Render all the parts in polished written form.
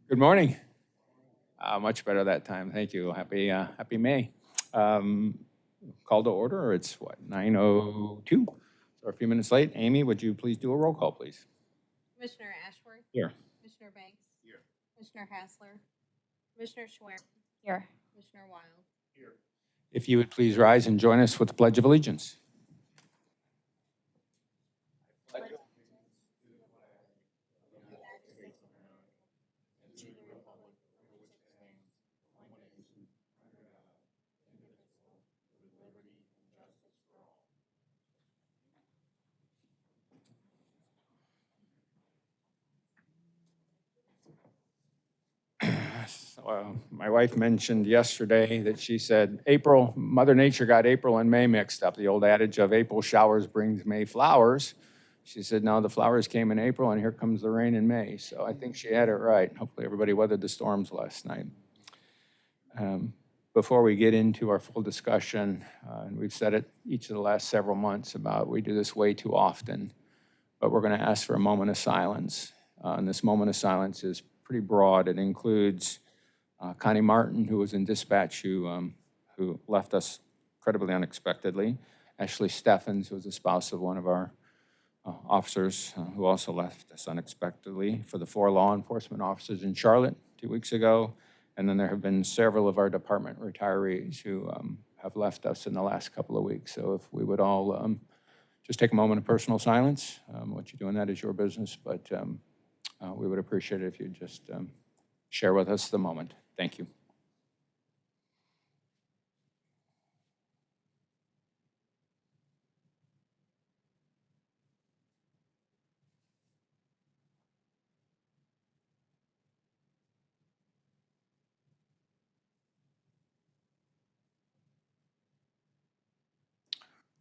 Good morning. Much better that time. Thank you. Happy May. Um, Call to order. It's what, 9:02? So a few minutes late. Amy, would you please do a roll call, please? Commissioner Ashworth, Here. Commissioner Banks, Commissioner Hassler, Commissioner Schwer, here, Commissioner Wild. If you would please rise and join us with the Pledge of Allegiance. My wife mentioned yesterday that she said Mother Nature got April and May mixed up. The old adage of April showers brings May flowers. She said, no, the flowers came in April and here comes the rain in May. So I think she had it right. Hopefully everybody weathered the storms last night. Before we get into our full discussion, and we've said it each of the last several months about we do this way too often, but we're going to ask for a moment of silence. And this moment of silence is pretty broad. It includes Connie Martin, who was in dispatch, who left us incredibly unexpectedly. Ashley Steffens, who was the spouse of one of our officers, who also left us unexpectedly, for the 4 law enforcement officers in Charlotte 2 weeks ago. And then there have been several of our department retirees who have left us in the last couple of weeks. So if we would all just take a moment of personal silence. What you do in that is your business, but we would appreciate it if you'd just share with us the moment. Thank you.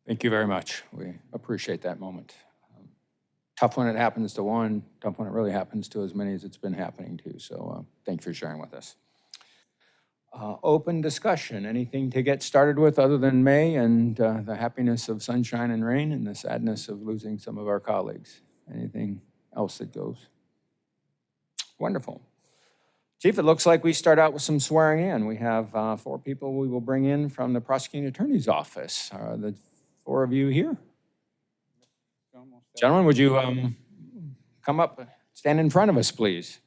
Thank you very much. We appreciate that moment. Tough when it happens to one, tough when it really happens to as many as it's been happening to. So thank you for sharing with us. Open discussion. Anything to get started with other than May and the happiness of sunshine and rain and the sadness of losing some of our colleagues? Anything else that goes? Wonderful. Chief, it looks like we start out with some swearing in. We have 4 people we will bring in from the prosecuting attorney's office. Are the 4 of you here? Gentlemen, would you come up, stand in front of us, please?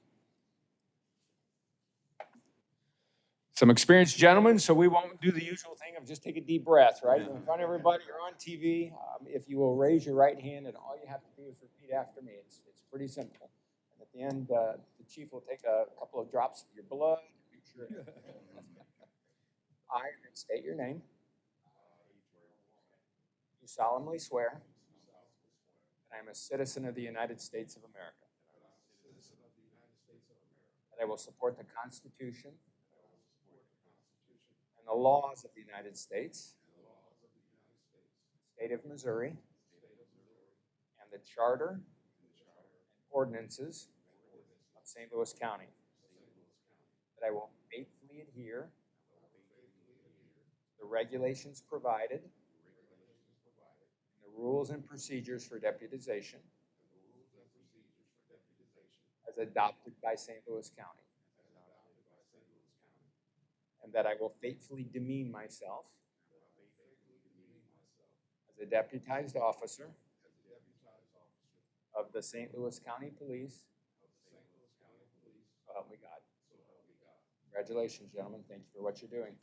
Some experienced gentlemen, so we won't do the usual thing of just take a deep breath, right? You're in front of everybody, you're on TV. If you will raise your right hand, and all you have to do is repeat after me. It's pretty simple. And at the end, the chief will take a couple of drops of your blood. Make sure. I, and then state your name. You solemnly swear that I am a citizen of the United States of America. That I will support the Constitution and the laws of the United States, state of Missouri, and the charter and ordinances of St. Louis County. That I will faithfully adhere to the regulations provided and the rules and procedures for deputization as adopted by St. Louis County. And that I will faithfully demean myself as a deputized officer of the St. Louis County Police. So help me God. Congratulations, gentlemen. Thank you for what you're doing.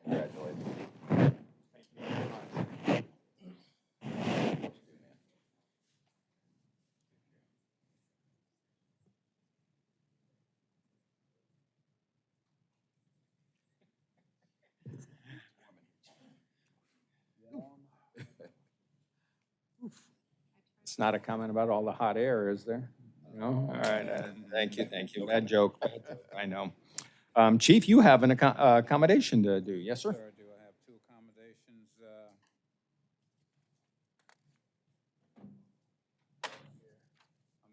Congratulations. It's not a comment about all the hot air, is there? No? All right. Thank you. Bad joke. I know. Chief, you have an accommodation to do. Yes, sir? Sir, I do. I have 2 accommodations. I'm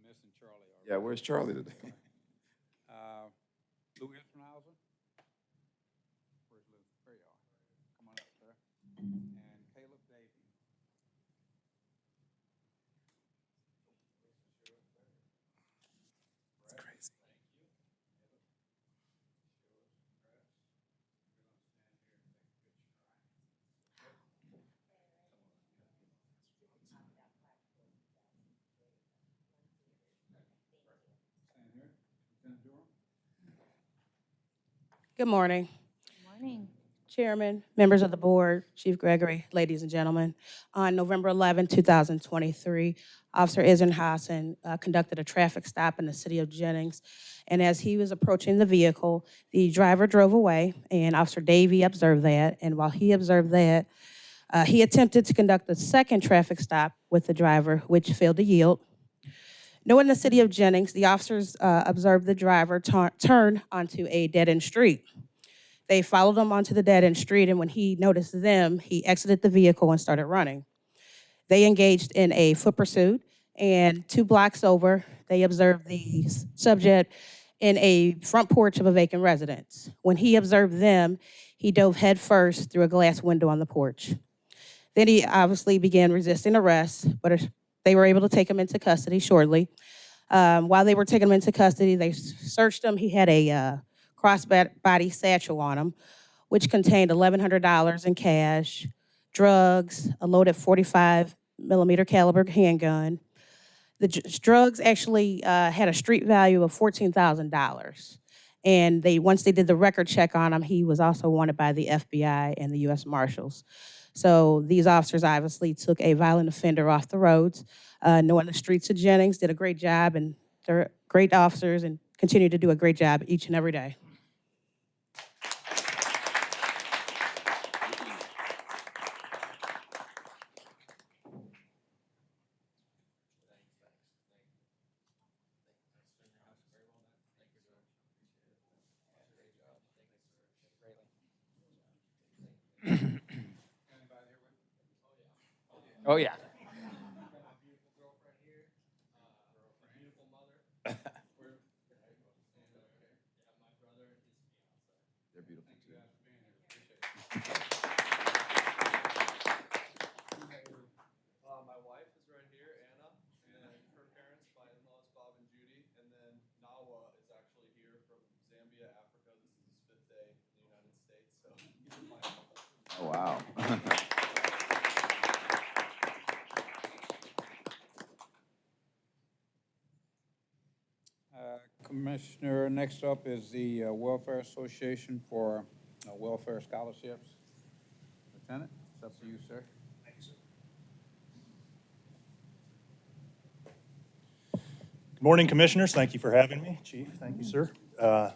missing Charlie already. Yeah, where's Charlie today? Louis Good morning, Morning. Chairman, members of the board, Chief Gregory, ladies and gentlemen. On November 11, 2023, Officer Izan Hassan conducted a traffic stop in the city of Jennings. And as he was approaching the vehicle, the driver drove away, and Officer Davey observed that. And while he observed that, he attempted to conduct a second traffic stop with the driver, which failed to yield. Knowing the city of Jennings, the officers observed the driver turn onto a dead-end street. They followed him onto the dead-end street, and when he noticed them, he exited the vehicle and started running. They engaged in a foot pursuit, and 2 blocks over, they observed the subject in a front porch of a vacant residence. When he observed them, he dove headfirst through a glass window on the porch. Then he obviously began resisting arrest, but they were able to take him into custody shortly. While they were taking him into custody, they searched him. He had a crossbody satchel on him, which contained $1,100 in cash, drugs, a loaded 45 millimeter caliber handgun. The drugs actually had a street value of $14,000. And once they did the record check on him, he was also wanted by the FBI and the U.S. Marshals. So these officers obviously took a violent offender off the roads, knowing the streets of Jennings, did a great job, and they're great officers and continue to do a great job each and every day. Oh, yeah. They're beautiful too. My wife is right here, Anna, and her parents, my in-laws, Bob and Judy, and then Nawa is actually here from Zambia, Africa. This is his 5th day in the United States, so he's my uncle. Oh, wow. Commissioner, next up is the Welfare Association for Welfare Scholarships. Lieutenant, it's up to you, sir. Good morning, Commissioners. Thank you for having me. Chief, thank you, sir. I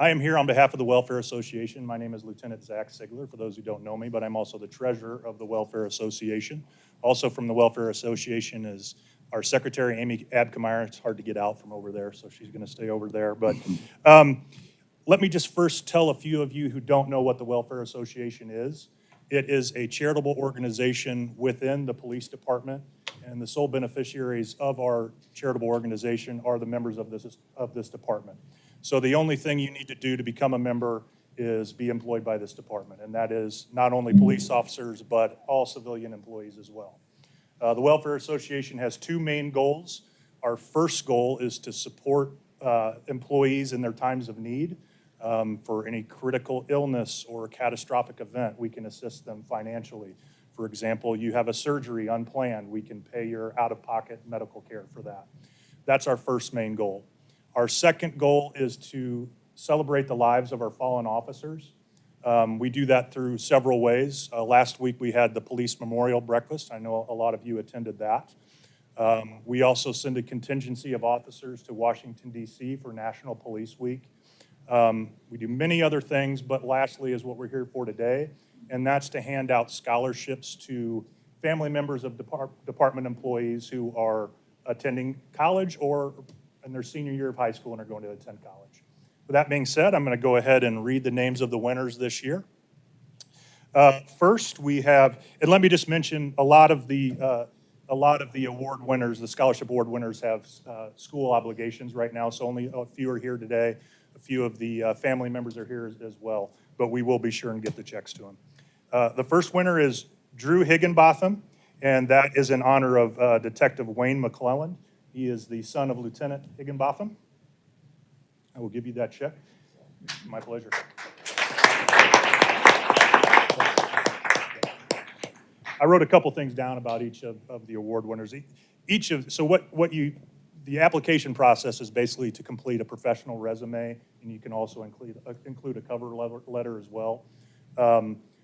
am here on behalf of the Welfare Association. My name is Lieutenant Zach Sigler, for those who don't know me, but I'm also the treasurer of the Welfare Association. Also from the Welfare Association is our secretary, Amy Abkemeyer. It's hard to get out from over there, so she's going to stay over there. But let me just first tell a few of you who don't know what the Welfare Association is. It is a charitable organization within the police department, and the sole beneficiaries of our charitable organization are the members of this department. So the only thing you need to do to become a member is be employed by this department, and that is not only police officers, but all civilian employees as well. The Welfare Association has 2 main goals. Our first goal is to support employees in their times of need. For any critical illness or catastrophic event, we can assist them financially. For example, you have a surgery unplanned, we can pay your out-of-pocket medical care for that. That's our first main goal. Our second goal is to celebrate the lives of our fallen officers. We do that through several ways. Last week we had the Police Memorial Breakfast. I know a lot of you attended that. We also send a contingency of officers to Washington, D.C. for National Police Week. We do many other things, but lastly is what we're here for today, and that's to hand out scholarships to family members of department employees who are attending college or in their senior year of high school and are going to attend college. With that being said, I'm going to go ahead and read the names of the winners this year. First, we have, and let me just mention, a lot of the award winners, the scholarship award winners, have school obligations right now, so only a few are here today. A few of the family members are here as well, but we will be sure and get the checks to them. The first winner is Drew Higginbotham, and that is in honor of Detective Wayne McClelland. He is the son of Lieutenant Higginbotham. I will give you that check. My pleasure. I wrote a couple things down about each of the award winners. So the application process is basically to complete a professional resume, and you can also include a cover letter as well.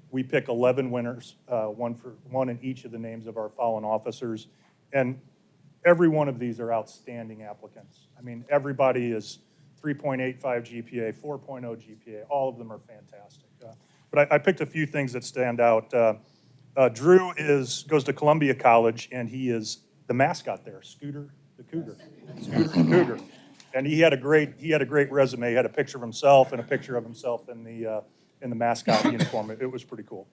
We pick 11 winners, one in each of the names of our fallen officers, and every one of these are outstanding applicants. I mean, everybody is 3.85 GPA, 4.0 GPA, all of them are fantastic. But I picked a few things that stand out. Drew goes to Columbia College, and he is the mascot there, Scooter the Cougar. Scooter the Cougar. And he had a great resume. He had a picture of himself and a picture of himself in the mascot uniform. It was pretty cool.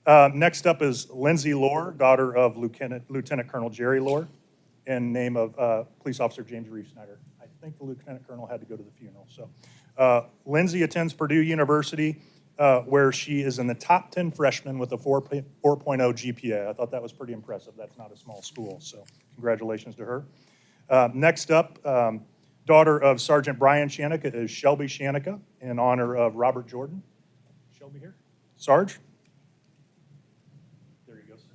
Next up is Lindsay Lohr, daughter of Lieutenant Colonel Jerry Lohr, in name of Police Officer James Reeve Snyder. I think the Lieutenant Colonel had to go to the funeral. So Lindsay attends Purdue University, where she is in the top 10 freshmen with a 4.0 GPA. I thought that was pretty impressive. That's not a small school, so congratulations to her. Next up, daughter of Sergeant Brian Shanica is Shelby Shanica, in honor of Robert Jordan. Shelby here? Sarge? There you go, sir.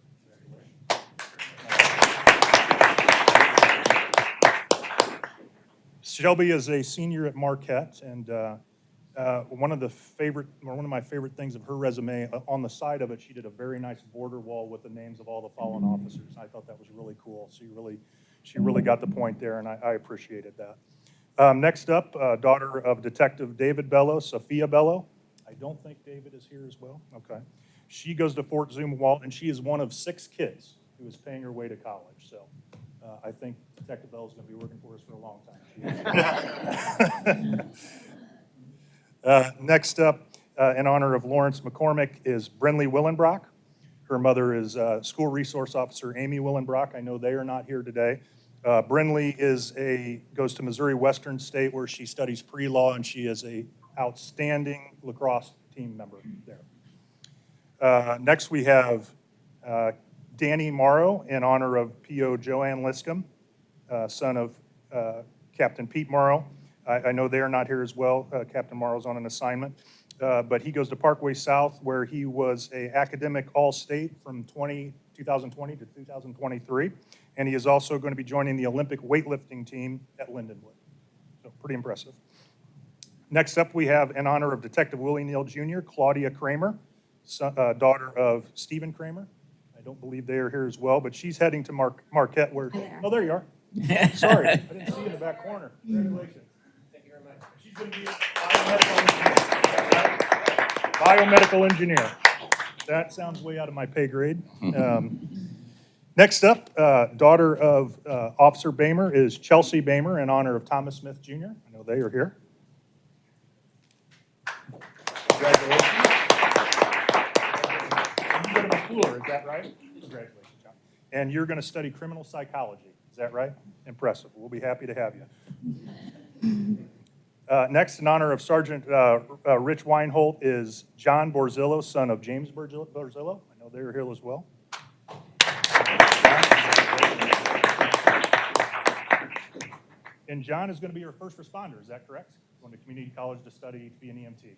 Shelby is a senior at Marquette, and one of my favorite things of her resume, on the side of it, she did a very nice border wall with the names of all the fallen officers. I thought that was really cool. She really got the point there, and I appreciated that. Next up, daughter of Detective David Bello, Sophia Bello. I don't think David is here as well. Okay. She goes to Fort Zumwalt, and she is one of 6 kids who is paying her way to college. So I think Detective Bello is going to be working for us for a long time. Next up, in honor of Lawrence McCormick, is Brinley Willenbrock. Her mother is School Resource Officer Amy Willenbrock. I know they are not here today. Brinley goes to Missouri Western State, where she studies pre-law, and she is an outstanding lacrosse team member there. Next, we have Danny Morrow, in honor of P.O. Joanne Liscombe, son of Captain Pete Morrow. I know they are not here as well. Captain Morrow's on an assignment. But he goes to Parkway South, where he was an academic all-state from 2020 to 2023. And he is also going to be joining the Olympic weightlifting team at Lindenwood. So pretty impressive. Next up, we have, in honor of Detective Willie Neal Jr., Claudia Kramer, daughter of Stephen Kramer. I don't believe they are here as well, but she's heading to Marquette, where, oh, there you are. Sorry, I didn't see you in the back corner. Congratulations. Thank you very much. She's going to be a biomedical engineer. That sounds way out of my pay grade. Next up, daughter of Officer Bamer is Chelsea Bamer, in honor of Thomas Smith Jr. I know they are here. Congratulations. You go to McClure, is that right? Congratulations, John. And you're going to study criminal psychology, is that right? Impressive. We'll be happy to have you. Next, in honor of Sergeant Rich Weinholt, is John Borzillo, son of James Borzillo. I know they are here as well. And John is going to be your first responder, is that correct? Going to community college to study to be an EMT.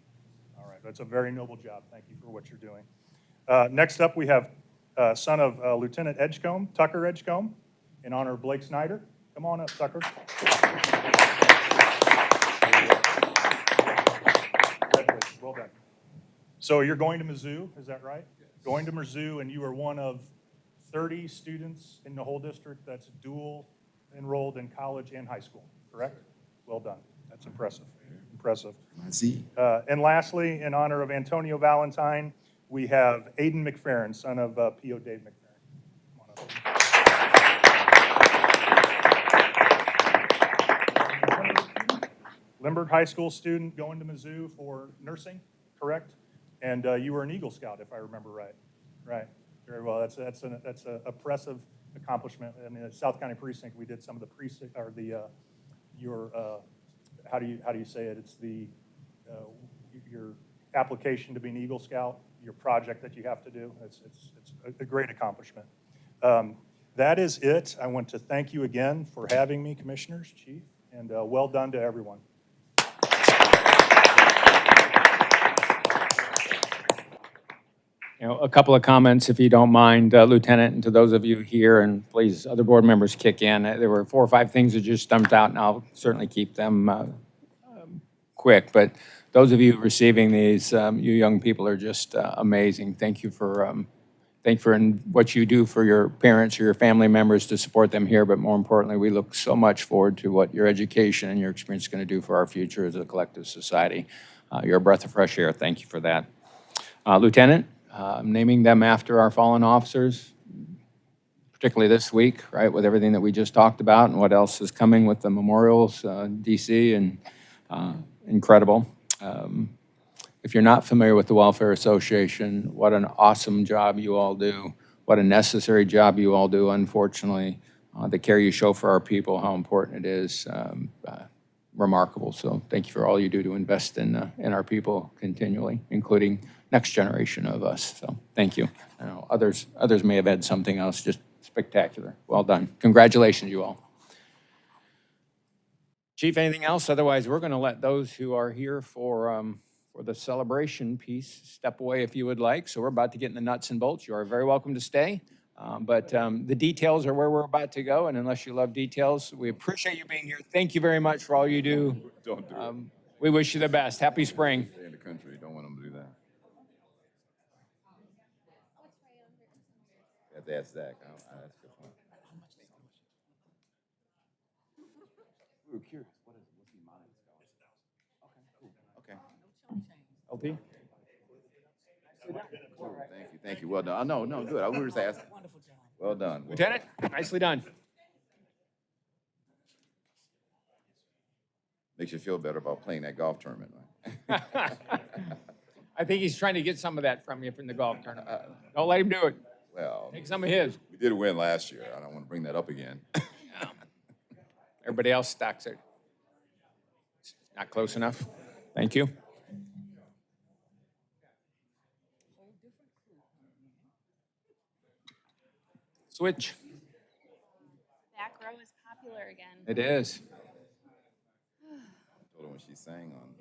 All right, that's a very noble job. Thank you for what you're doing. Next up, we have son of Lieutenant Edgecombe, Tucker Edgecombe, in honor of Blake Snyder. Come on up, Tucker. Well done. So you're going to Mizzou, is that right? Yes. Going to Mizzou, and you are one of 30 students in the whole district that's dual enrolled in college and high school, correct? Well done. That's impressive. Impressive. I see. And lastly, in honor of Antonio Valentine, we have Aiden McFerrin, son of P.O. Dave McFerrin. Come on up. Lindbergh High School student going to Mizzou for nursing, correct? And you were an Eagle Scout, if I remember right. Right. Very well. That's an impressive accomplishment. In the South County precinct, we did some of the precinct or the how do you say it? It's the your application to be an Eagle Scout, your project that you have to do. It's a great accomplishment. That is it. I want to thank you again for having me, Commissioners, Chief, and well done to everyone. A couple of comments, if you don't mind, Lieutenant, and to those of you here, and please, other board members kick in. There were 4 or 5 things that just jumped out, and I'll certainly keep them quick. But those of you receiving these, you young people are just amazing. Thank you for what you do for your parents or your family members to support them here. But more importantly, we look so much forward to what your education and your experience is going to do for our future as a collective society. You're a breath of fresh air. Thank you for that. Lieutenant, naming them after our fallen officers, particularly this week, right, with everything that we just talked about and what else is coming with the memorials, DC, and incredible. If you're not familiar with the Welfare Association, what an awesome job you all do. What a necessary job you all do, unfortunately. The care you show for our people, how important it is, remarkable. So thank you for all you do to invest in our people continually, including next generation of us. So thank you. I know others may have had something else, just spectacular. Well done. Congratulations, you all. Chief, anything else? Otherwise, we're going to let those who are here for the celebration piece step away if you would like. So we're about to get in the nuts and bolts. You are very welcome to stay. But the details are where we're about to go. And unless you love details, we appreciate you being here. Thank you very much for all you do. Don't do it. We wish you the best. Happy spring. Stay in the country. Don't want them to do that. You have to ask Zach. That's a good point. We were curious. What's the amount of this going? Okay, cool. Okay. LT? Cool. Thank you. Well done. No, good. I was just asking. Well done. Lieutenant, nicely done. Makes you feel better about playing that golf tournament, right? I think he's trying to get some of that from you from the golf tournament. Don't let him do it. Well, Take some of his. we did win last year. I don't want to bring that up again. Everybody else stacks it. Not close enough. Thank you. Switch. Back row is popular again. It is. Told her when she sang on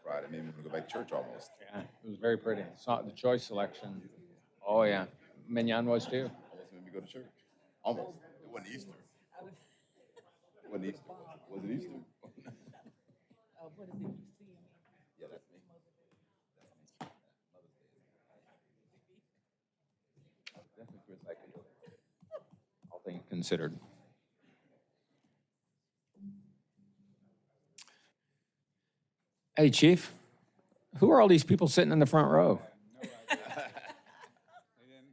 Friday, made me want to go back to church almost. Yeah, it was very pretty. Saw the choice selection. Oh, yeah. Mignon was too. Almost made me go to church. Almost. It wasn't Easter. It wasn't Easter. Was it Easter? Yeah, that's me. Definitely Chris, I can do it. All things considered. Hey, Chief, who are all these people sitting in the front row? They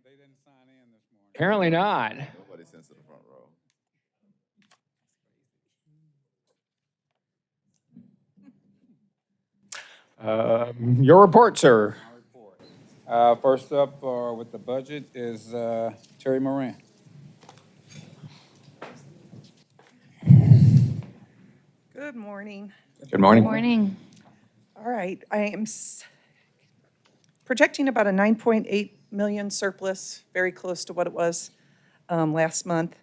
didn't sign in this morning. Apparently not. Nobody sends to the front row. Your report, sir. First up with the budget is Terry Moran. Good morning. Good morning. Morning. All right, I am projecting about a 9.8 million surplus, very close to what it was last month.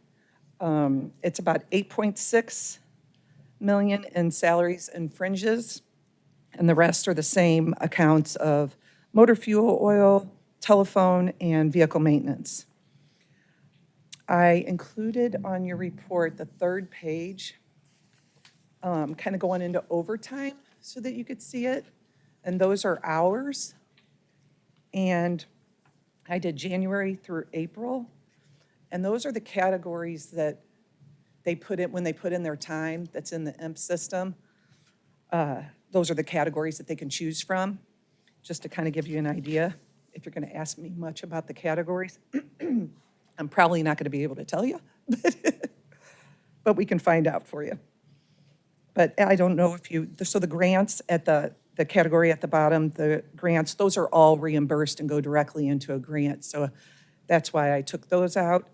It's about 8.6 million in salaries and fringes, and the rest are the same accounts of motor fuel, oil, telephone, and vehicle maintenance. I included on your report the third page, kind of going into overtime so that you could see it. And those are hours. And I did January through April. And those are the categories that they put in, when they put in their time that's in the IMP system. Those are the categories that they can choose from, just to kind of give you an idea. If you're going to ask me much about the categories, I'm probably not going to be able to tell you, but we can find out for you. But I don't know if so the grants at the category at the bottom, the grants, those are all reimbursed and go directly into a grant. So that's why I took those out.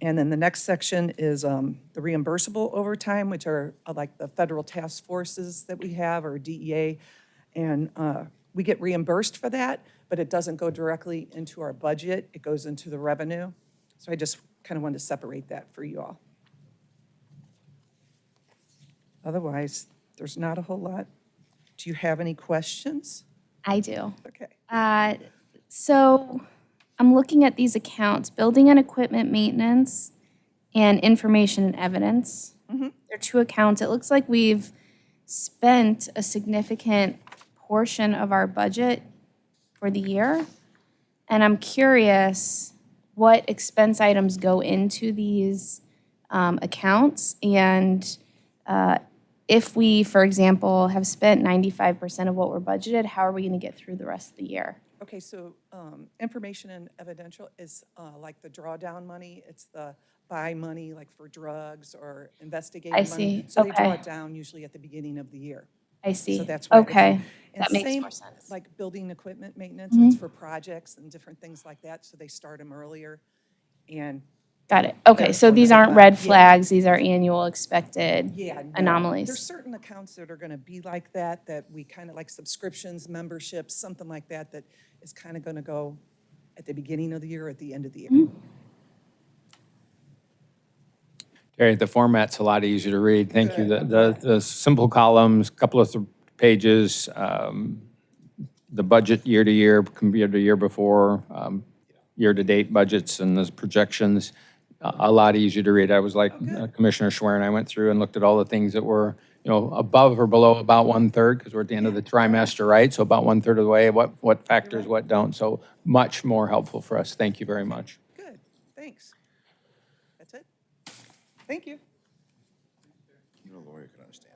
And then the next section is the reimbursable overtime, which are like the federal task forces that we have, or DEA. And we get reimbursed for that, but it doesn't go directly into our budget. It goes into the revenue. So I just kind of wanted to separate that for you all. Otherwise, there's not a whole lot. Do you have any questions? I do. Okay. So I'm looking at these accounts, building and equipment maintenance and information and evidence. They're two accounts. It looks like we've spent a significant portion of our budget for the year. And I'm curious what expense items go into these accounts, and if we, for example, have spent 95% of what we're budgeted, how are we going to get through the rest of the year? Okay, so information and evidential is like the drawdown money. It's the buy money, like for drugs or investigative money. see. So they draw Okay. it down usually at the beginning of the year. I see. So that's why. Okay, And that makes same, more sense. like building equipment maintenance, it's for projects and different things like that, so they start them earlier. And, Got it. Okay, so these aren't red flags, these are annual expected yeah. no, anomalies. There's certain accounts that are gonna be like that we kind of like subscriptions, memberships, something like that, that is kind of gonna go at the beginning of the year, or at the end of the year. Terry, the format's a lot easier to read. Thank you. The simple columns, couple of pages, the budget year to year compared to year before, year-to-date budgets and the projections, a lot easier to read. I was like Commissioner Schwer, and I went through and looked at all the things that were, above or below about 1/3, because we're at the end of the trimester, right? So about 1/3 of the way, what factors, what don't. So much more helpful for us. Thank you very much. Good, thanks. That's it? Thank you. No lawyer could understand.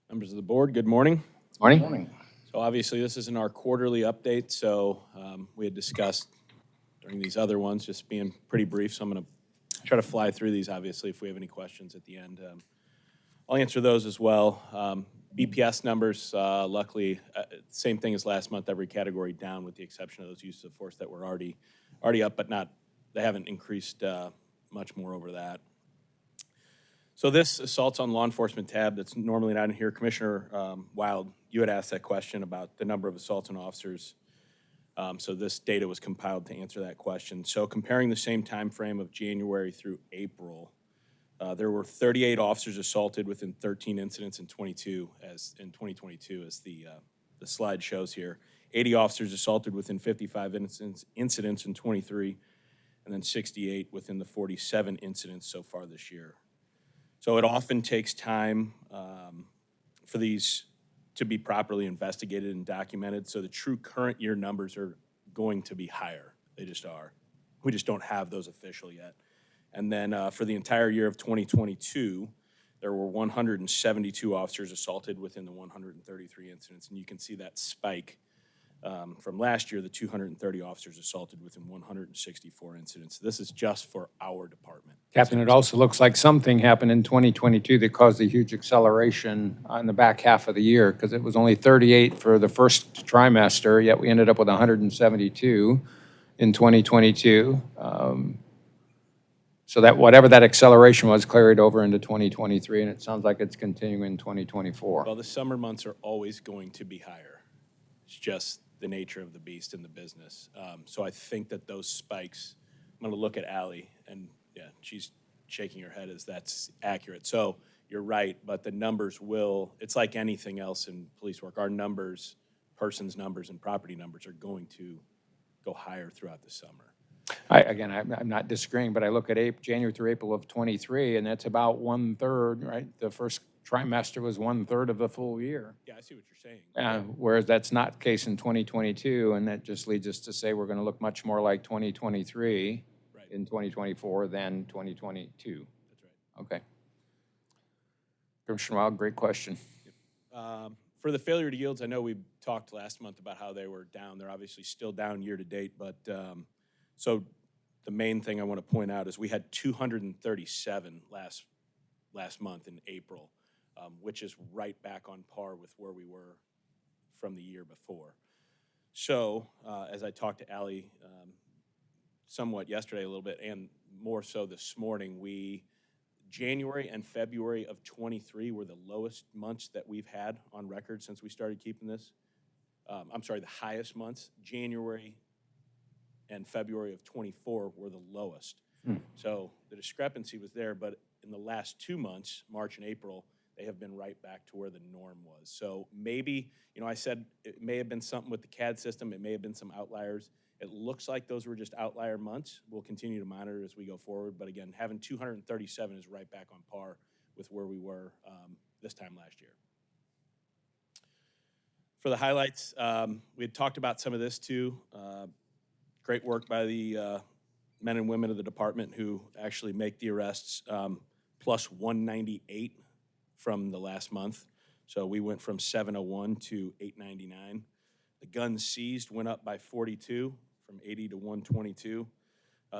Members of the board, good morning. Morning. So obviously, this isn't our quarterly update, so we had discussed during these other ones, just being pretty brief, so I'm going to try to fly through these, obviously, if we have any questions at the end. I'll answer those as well. BPS numbers, luckily, same thing as last month, every category down with the exception of those uses of force that were already up, but they haven't increased much more over that. So this assaults on law enforcement tab that's normally not in here. Commissioner Wild, you had asked that question about the number of assaults on officers. So this data was compiled to answer that question. So comparing the same time frame of January through April, there were 38 officers assaulted within 13 incidents in 2022, as the slide shows here. 80 officers assaulted within 55 incidents in 23, and then 68 within the 47 incidents so far this year. So it often takes time for these to be properly investigated and documented. So the true current year numbers are going to be higher. They just are. We just don't have those official yet. And then for the entire year of 2022, there were 172 officers assaulted within the 133 incidents. And you can see that spike from last year, the 230 officers assaulted within 164 incidents. This is just for our department. Captain, it also looks like something happened in 2022 that caused a huge acceleration on the back half of the year, because it was only 38 for the first trimester, yet we ended up with 172 in 2022. So that whatever that acceleration was carried over into 2023, and it sounds like it's continuing in 2024. Well, the summer months are always going to be higher. It's just the nature of the beast in the business. So I think that those spikes, I'm going to look at Allie, and yeah, she's shaking her head as that's accurate. So you're right, but the numbers it's like anything else in police work. Our numbers, persons numbers and property numbers are going to go higher throughout the summer. I'm not disagreeing, but I look at January through April of 23, and that's about 1/3, right? The first trimester was 1/3 of the full year. Yeah, I see what you're saying. Whereas that's not the case in 2022, and that just leads us to say we're going to look much more like 2023 Right. in 2024 than 2022. That's right. Okay. Commissioner Wild, great question. For the failure to yields, I know we talked last month about how they were down. They're obviously still down year to date, but so the main thing I want to point out is we had 237 last month in April, which is right back on par with where we were from the year before. So as I talked to Allie somewhat yesterday a little bit, and more so this morning, January and February of 23 were the lowest months that we've had on record since we started keeping this. The highest months. January and February of 24 were the lowest. So the discrepancy was there, but in the last 2 months, March and April, they have been right back to where the norm was. So maybe, I said it may have been something with the CAD system, it may have been some outliers. It looks like those were just outlier months. We'll continue to monitor as we go forward, but again, having 237 is right back on par with where we were this time last year. For the highlights, we had talked about some of this too. Great work by the men and women of the department who actually make the arrests, plus 198 from the last month. So we went from 701 to 899. The guns seized went up by 42, from 80 to 122.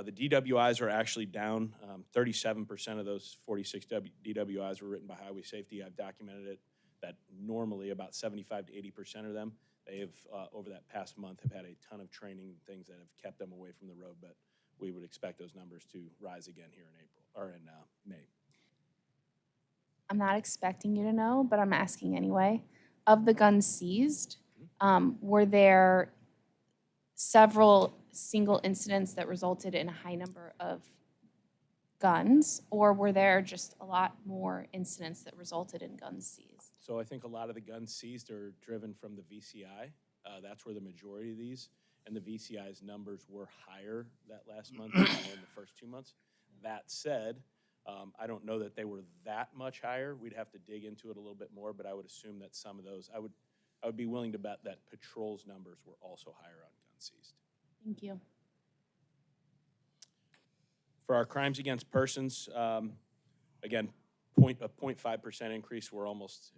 The DWIs are actually down. 37% of those 46 DWIs were written by Highway Safety. I've documented it, that normally about 75 to 80% of them, they have, over that past month, have had a ton of training and things that have kept them away from the road, but we would expect those numbers to rise again here in April, or in May. I'm not expecting you to know, but I'm asking anyway. Of the guns seized, were there several single incidents that resulted in a high number of guns, or were there just a lot more incidents that resulted in guns seized? So I think a lot of the guns seized are driven from the VCI. That's where the majority of these, and the VCI's numbers were higher that last month than they were in the first 2 months. That said, I don't know that they were that much higher. We'd have to dig into it a little bit more, but I would assume that some of those, I would be willing to bet that patrols numbers were also higher on guns seized. Thank you. For our crimes against persons, again, a 0.5% increase. We're almost,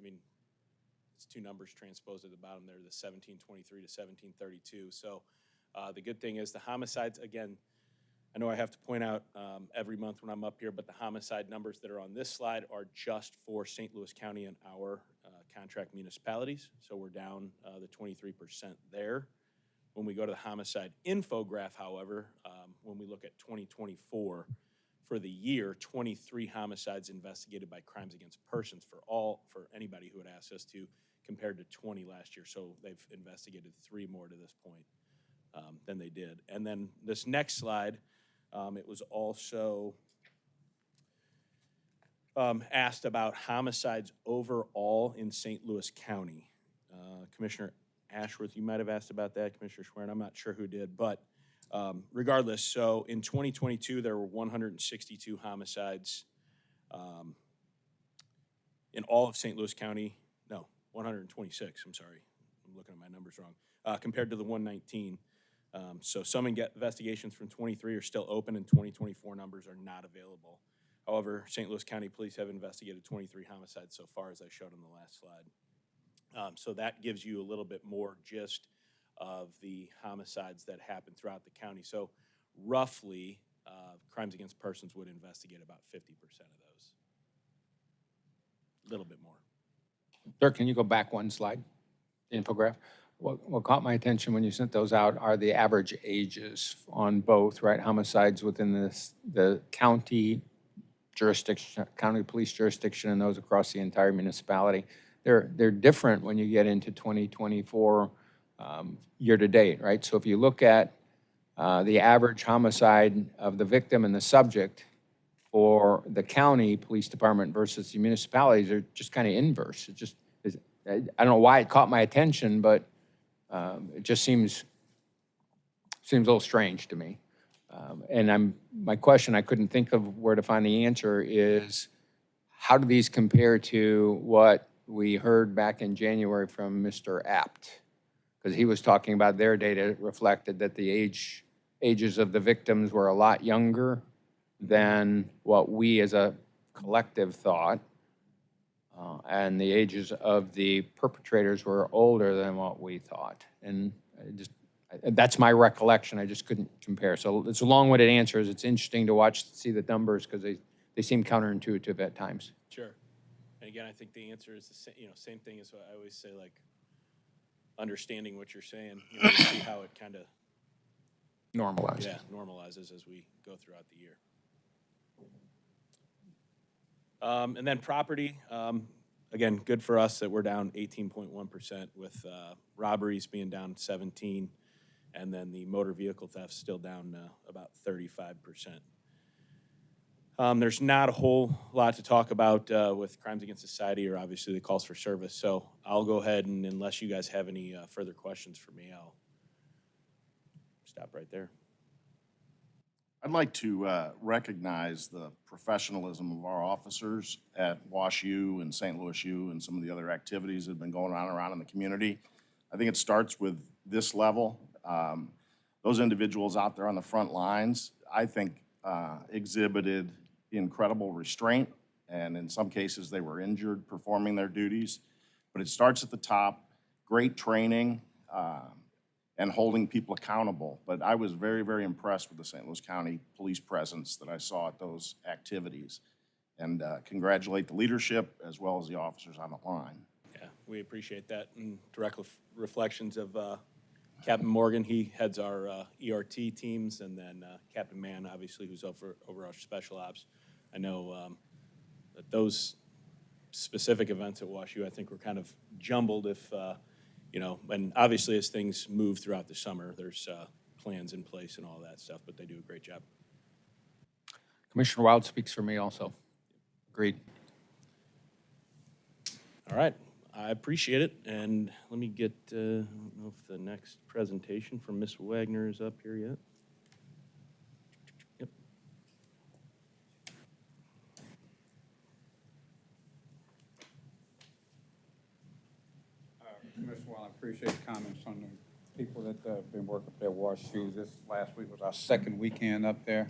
it's two numbers transposed at the bottom there, the 1723 to 1732. So the good thing is the homicides, again, I know I have to point out every month when I'm up here, but the homicide numbers that are on this slide are just for St. Louis County and our contract municipalities. So we're down the 23% there. When we go to the homicide infograph, however, when we look at 2024, for the year, 23 homicides investigated by crimes against persons for anybody who had asked us to, compared to 20 last year. So they've investigated 3 more to this point than they did. And then this next slide, it was also asked about homicides overall in St. Louis County. Commissioner Ashworth, you might have asked about that. Commissioner Schwerin, I'm not sure who did, but regardless, so in 2022, there were 162 homicides in all of St. Louis County. No, 126, I'm sorry. I'm looking at my numbers wrong, compared to the 119. So some investigations from 23 are still open, and 2024 numbers are not available. However, St. Louis County Police have investigated 23 homicides so far, as I showed on the last slide. So that gives you a little bit more gist of the homicides that happen throughout the county. So roughly, crimes against persons would investigate about 50% of those. A little bit more. Dirk, can you go back one slide, the infograph? What caught my attention when you sent those out are the average ages on both, right? Homicides within the county jurisdiction, county police jurisdiction, and those across the entire municipality. They're different when you get into 2024 year to date, right? So if you look at the average homicide of the victim and the subject for the county police department versus the municipalities, they're just kind of inverse. It just is, I don't know why it caught my attention, but it just seems a little strange to me. And my question, I couldn't think of where to find the answer, is how do these compare to what we heard back in January from Mr. Apt? Because he was talking about their data reflected that the ages of the victims were a lot younger than what we as a collective thought. And the ages of the perpetrators were older than what we thought. And that's my recollection. I just couldn't compare. So it's a long-winded answer. It's interesting to see the numbers because they seem counterintuitive at times. Sure. And again, I think the answer is the same thing as what I always say, like understanding what you're saying, to see how it kind of Normalized. normalizes as we go throughout the year. And then property, again, good for us that we're down 18.1% with robberies being down 17%, and then the motor vehicle theft still down about 35%. There's not a whole lot to talk about with Crimes Against Society or obviously the calls for service. So I'll go ahead and unless you guys have any further questions for me, I'll stop right there. I'd like to recognize the professionalism of our officers at Wash U and St. Louis U and some of the other activities that have been going on around in the community. I think it starts with this level. Those individuals out there on the front lines, I think, exhibited incredible restraint, and in some cases they were injured performing their duties. But it starts at the top, great training, and holding people accountable. But I was very, very impressed with the St. Louis County police presence that I saw at those activities. And congratulate the leadership as well as the officers on the line. Yeah, we appreciate that. And direct reflections of Captain Morgan, he heads our ERT teams, and then Captain Mann, obviously, who's over our special ops. I know that those specific events at WashU, I think, were kind of jumbled if, and obviously as things move throughout the summer, there's plans in place and all that stuff, but they do a great job. Commissioner Wild speaks for me also. Agreed. All right, I appreciate it, and let me get, I don't know if the next presentation from Ms. Wagner is up here yet. Yep. Commissioner Wall, I appreciate the comments on the people that have been working up there at WashU. This last week was our second weekend up there.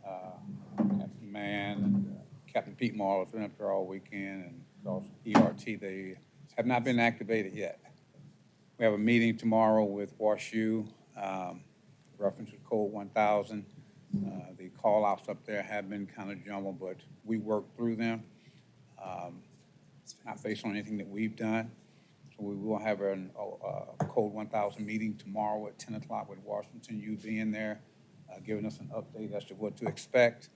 Captain Mann and Captain Pete Marlow has been up there all weekend, and also ERT, they have not been activated yet. We have a meeting tomorrow with WashU, reference to Code 1000. The call-outs up there have been kind of jumbled, but we worked through them. It's not based on anything that we've done. So we will have a Code 1000 meeting tomorrow at 10 o'clock with Washington U being there, giving us an update as to what to expect.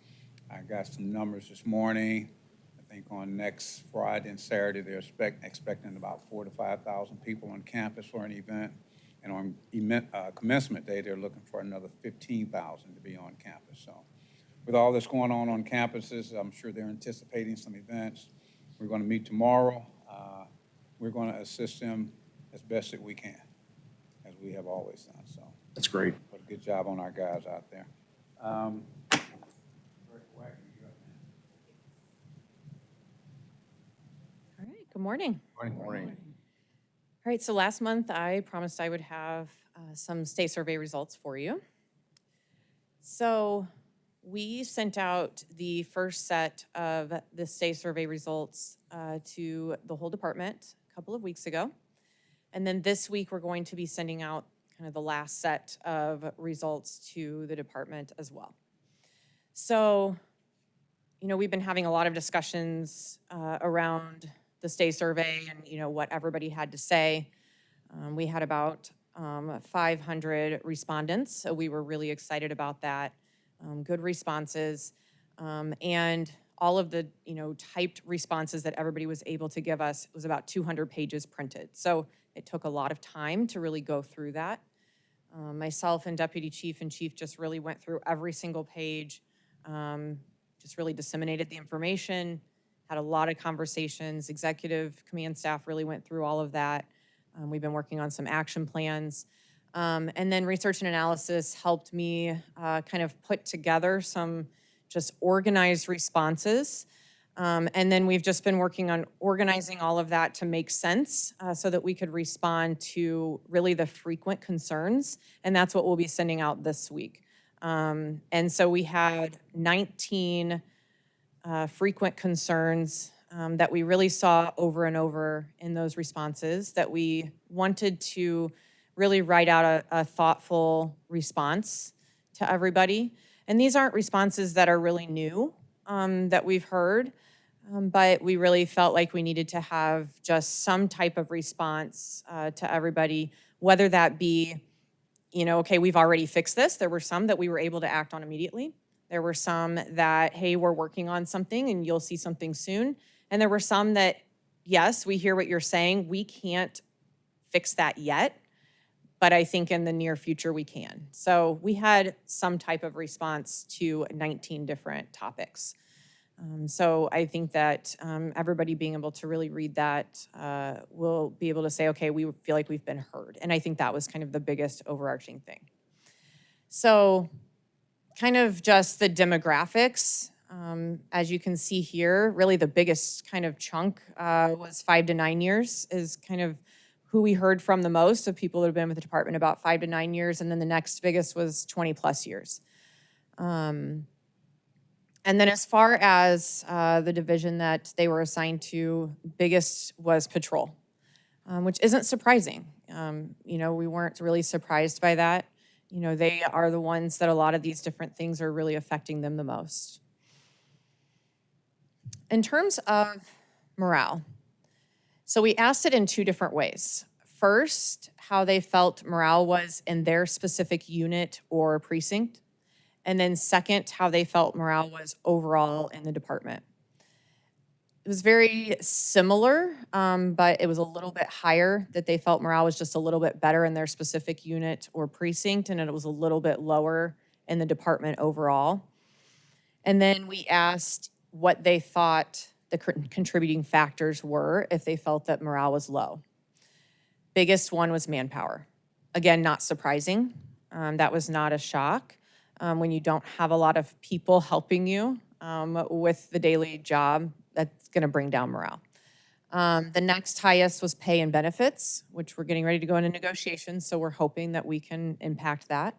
I got some numbers this morning. I think on next Friday and Saturday, they're expecting about 4,000 to 5,000 people on campus for an event. And on commencement day, they're looking for another 15,000 to be on campus. So with all this going on campuses, I'm sure they're anticipating some events. We're going to meet tomorrow. We're going to assist them as best that we can, as we have always done. So That's great. but a good job on our guys out there. All right, good morning. Morning. All right, so last month I promised I would have some state survey results for you. So we sent out the first set of the state survey results to the whole department a couple of weeks ago. And then this week, we're going to be sending out kind of the last set of results to the department as well. So, we've been having a lot of discussions around the state survey and, what everybody had to say. We had about 500 respondents, so we were really excited about that. Good responses. And all of the, typed responses that everybody was able to give us was about 200 pages printed. So it took a lot of time to really go through that. Myself and Deputy Chief and Chief just really went through every single page, just really disseminated the information, had a lot of conversations. Executive command staff really went through all of that. We've been working on some action plans. And then research and analysis helped me kind of put together some just organized responses. And then we've just been working on organizing all of that to make sense so that we could respond to really the frequent concerns. And that's what we'll be sending out this week. And so we had 19 frequent concerns that we really saw over and over in those responses that we wanted to really write out a thoughtful response to everybody. And these aren't responses that are really new that we've heard, but we really felt like we needed to have just some type of response to everybody, whether that be, okay, we've already fixed this. There were some that we were able to act on immediately. There were some that, hey, we're working on something and you'll see something soon. And there were some that, yes, we hear what you're saying. We can't fix that yet, but I think in the near future we can. So we had some type of response to 19 different topics. So I think that everybody being able to really read that will be able to say, okay, we feel like we've been heard. And I think that was kind of the biggest overarching thing. So kind of just the demographics, as you can see here, really the biggest kind of chunk was 5 to 9 years is kind of who we heard from the most of people that have been with the department about 5 to 9 years. And then the next biggest was 20 plus years. And then as far as the division that they were assigned to, biggest was patrol, which isn't surprising. You know, we weren't really surprised by that. You know, they are the ones that a lot of these different things are really affecting them the most. In terms of morale, so we asked it in 2 different ways. First, how they felt morale was in their specific unit or precinct. And then second, how they felt morale was overall in the department. It was very similar, but it was a little bit higher that they felt morale was just a little bit better in their specific unit or precinct, and it was a little bit lower in the department overall. And then we asked what they thought the contributing factors were if they felt that morale was low. Biggest one was manpower. Again, not surprising. That was not a shock. When you don't have a lot of people helping you with the daily job, that's going to bring down morale. The next highest was pay and benefits, which we're getting ready to go into negotiations, so we're hoping that we can impact that.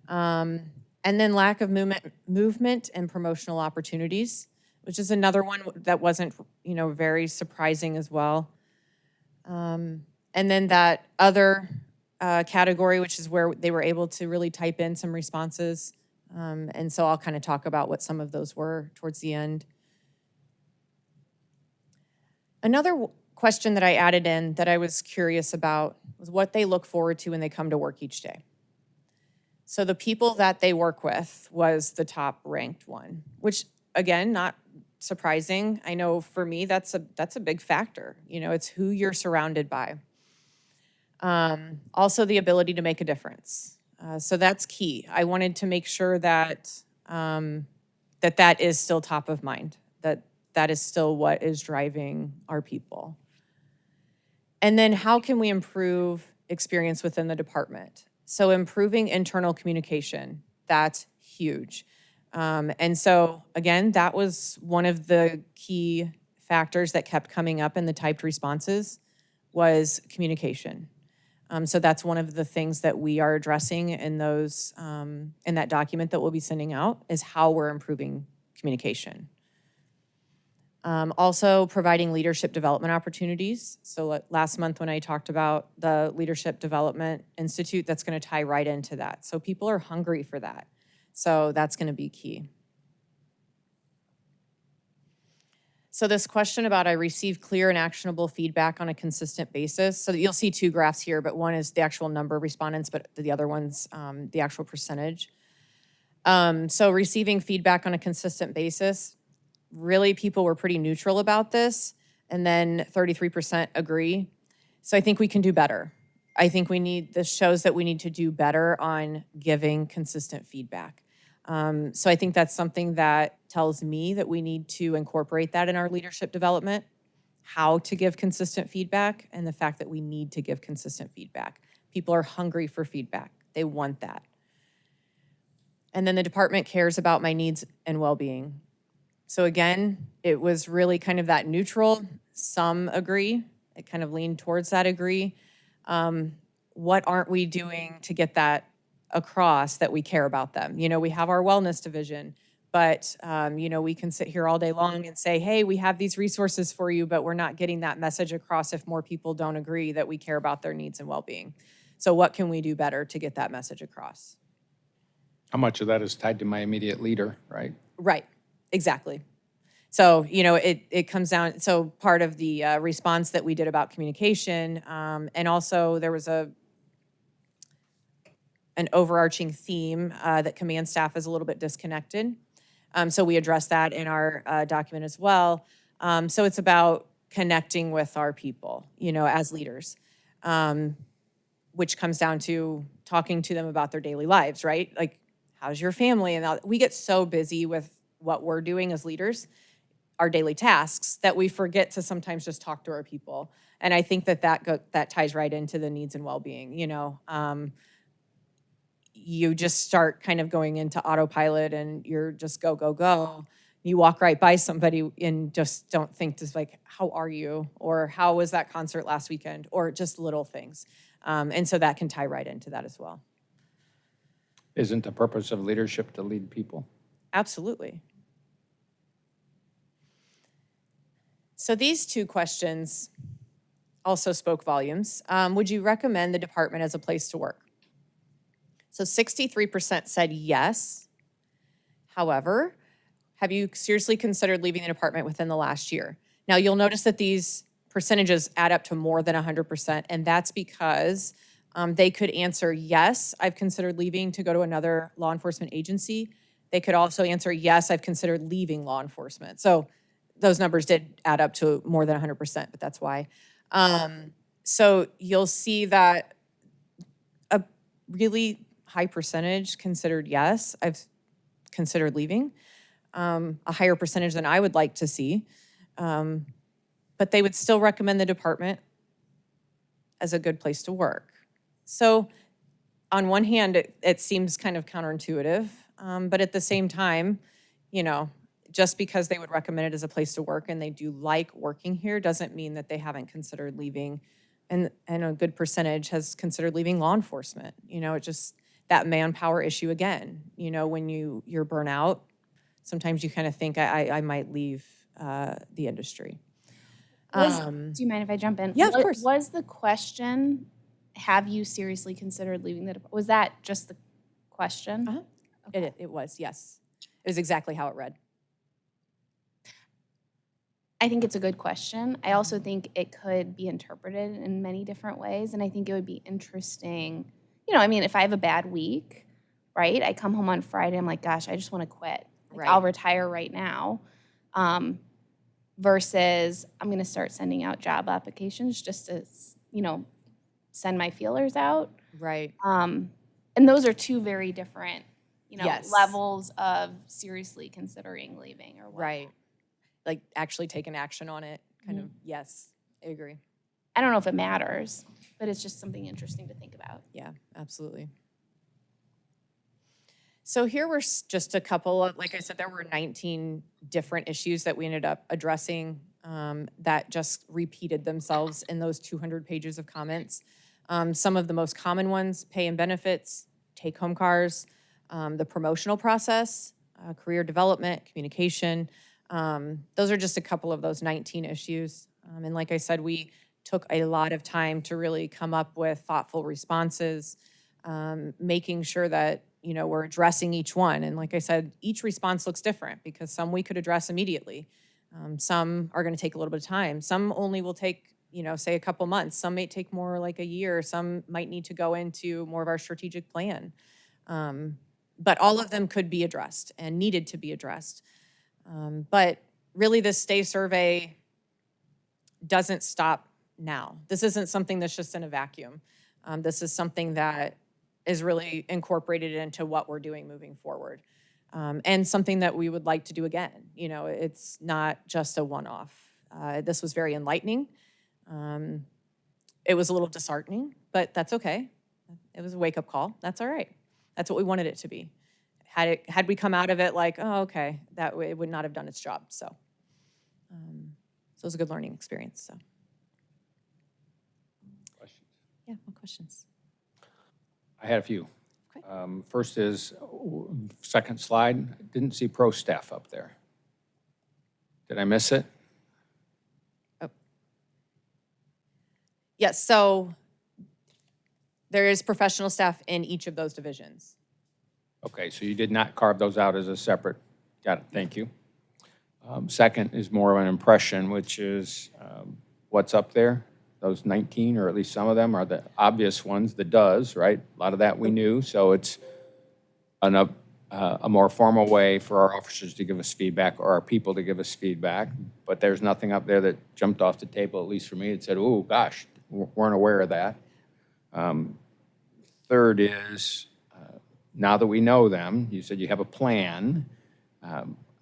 And then lack of movement and promotional opportunities, which is another one that wasn't, you know, very surprising as well. And then that other category, which is where they were able to really type in some responses. And so I'll kind of talk about what some of those were towards the end. Another question that I added in that I was curious about was what they look forward to when they come to work each day. So the people that they work with was the top ranked one, which again, not surprising. I know for me, that's a big factor. You know, it's who you're surrounded by. Also the ability to make a difference. So that's key. I wanted to make sure that that is still top of mind, that is still what is driving our people. And then how can we improve experience within the department? So improving internal communication, that's huge. And so again, that was one of the key factors that kept coming up in the typed responses was communication. So that's one of the things that we are addressing in those, in that document that we'll be sending out is how we're improving communication. Also providing leadership development opportunities. So last month when I talked about the Leadership Development Institute, that's gonna tie right into that. So people are hungry for that. So that's gonna be key. So this question about I receive clear and actionable feedback on a consistent basis. So you'll see 2 graphs here, but one is the actual number of respondents, but the other one's the actual percentage. So receiving feedback on a consistent basis, really people were pretty neutral about this, and then 33% agree. So I think we can do better. I think this shows that we need to do better on giving consistent feedback. So I think that's something that tells me that we need to incorporate that in our leadership development, how to give consistent feedback, and the fact that we need to give consistent feedback. People are hungry for feedback. They want that. And then the department cares about my needs and well-being. So again, it was really kind of that neutral. Some agree. It kind of leaned towards that agree. What aren't we doing to get that across that we care about them? You know, we have our wellness division, but you know, we can sit here all day long and say, hey, we have these resources for you, but we're not getting that message across if more people don't agree that we care about their needs and well-being. So what can we do better to get that message across? How much of that is tied to my immediate leader, right? Right, exactly. So, you know, it comes down, so part of the response that we did about communication, and also there was an overarching theme that command staff is a little bit disconnected. So we addressed that in our document as well. So it's about connecting with our people, you know, as leaders. which comes down to talking to them about their daily lives, right? Like, how's your family? And all, we get so busy with what we're doing as leaders, our daily tasks, that we forget to sometimes just talk to our people. And I think that ties right into the needs and well-being, you know. You just start kind of going into autopilot and you're just go, go, go. You walk right by somebody and just don't think just like, how are you? Or how was that concert last weekend? Or just little things. And so that can tie right into that as well. Isn't the purpose of leadership to lead people? Absolutely. So these two questions also spoke volumes. Would you recommend the department as a place to work? So 63% said yes. However, have you seriously considered leaving the department within the last year? Now, you'll notice that these percentages add up to more than 100%, and that's because they could answer, yes, I've considered leaving to go to another law enforcement agency. They could also answer, yes, I've considered leaving law enforcement. So those numbers did add up to more than 100%, but that's why. So you'll see that a really high percentage considered yes, I've considered leaving. A higher percentage than I would like to see. But they would still recommend the department as a good place to work. So on one hand, it seems kind of counterintuitive, but at the same time, you know, just because they would recommend it as a place to work and they do like working here doesn't mean that they haven't considered leaving. And a good percentage has considered leaving law enforcement. You know, it just, that manpower issue again, you know, when you're burnout, sometimes you kind of think I might leave the industry. Do you mind if I jump in? Yeah, of course. Was the question, have you seriously considered leaving the department? Was that just the question? Uh-huh. It was, yes. It was exactly how it read. I think it's a good question. I also think it could be interpreted in many different ways, and I think it would be interesting. You know, I mean, if I have a bad week, right? I come home on Friday, I'm like, gosh, I just want to quit. Like, Right. I'll retire right now. Versus I'm going to start sending out job applications just to, you know, send my feelers out. Right. And those are two very different, you know, Yes. levels of seriously considering leaving or whatnot. Right. Like actually taking action on it, kind of, yes, I agree. I don't know if it matters, but it's just something interesting to think about. Yeah, absolutely. So here were just a couple of, like I said, there were 19 different issues that we ended up addressing that just repeated themselves in those 200 pages of comments. Some of the most common ones, pay and benefits, take-home cars, the promotional process, career development, communication. Those are just a couple of those 19 issues. And like I said, we took a lot of time to really come up with thoughtful responses, making sure that, you know, we're addressing each one. And like I said, each response looks different because some we could address immediately. Some are going to take a little bit of time. Some only will take, you know, say a couple months. Some may take more like a year. Some might need to go into more of our strategic plan. But all of them could be addressed and needed to be addressed. But really this STAY survey doesn't stop now. This isn't something that's just in a vacuum. This is something that is really incorporated into what we're doing moving forward. And something that we would like to do again. You know, it's not just a one-off. This was very enlightening. It was a little disheartening, but that's okay. It was a wake-up call. That's all right. That's what we wanted it to be. Had we come out of it like, oh, okay, that way it would not have done its job. So it was a good learning experience. So Questions? yeah, what questions? I had a few. Okay. First is, second slide, didn't see pro staff up there. Did I miss it? Yes, so there is professional staff in each of those divisions. Okay, so you did not carve those out as a separate, got it, thank you. Second is more of an impression, which is what's up there. Those 19, or at least some of them, are the obvious ones, the does, right? A lot of that we knew, so it's a more formal way for our officers to give us feedback or our people to give us feedback. But there's nothing up there that jumped off the table, at least for me. It said, oh, gosh, weren't aware of that. third is, now that we know them, you said you have a plan,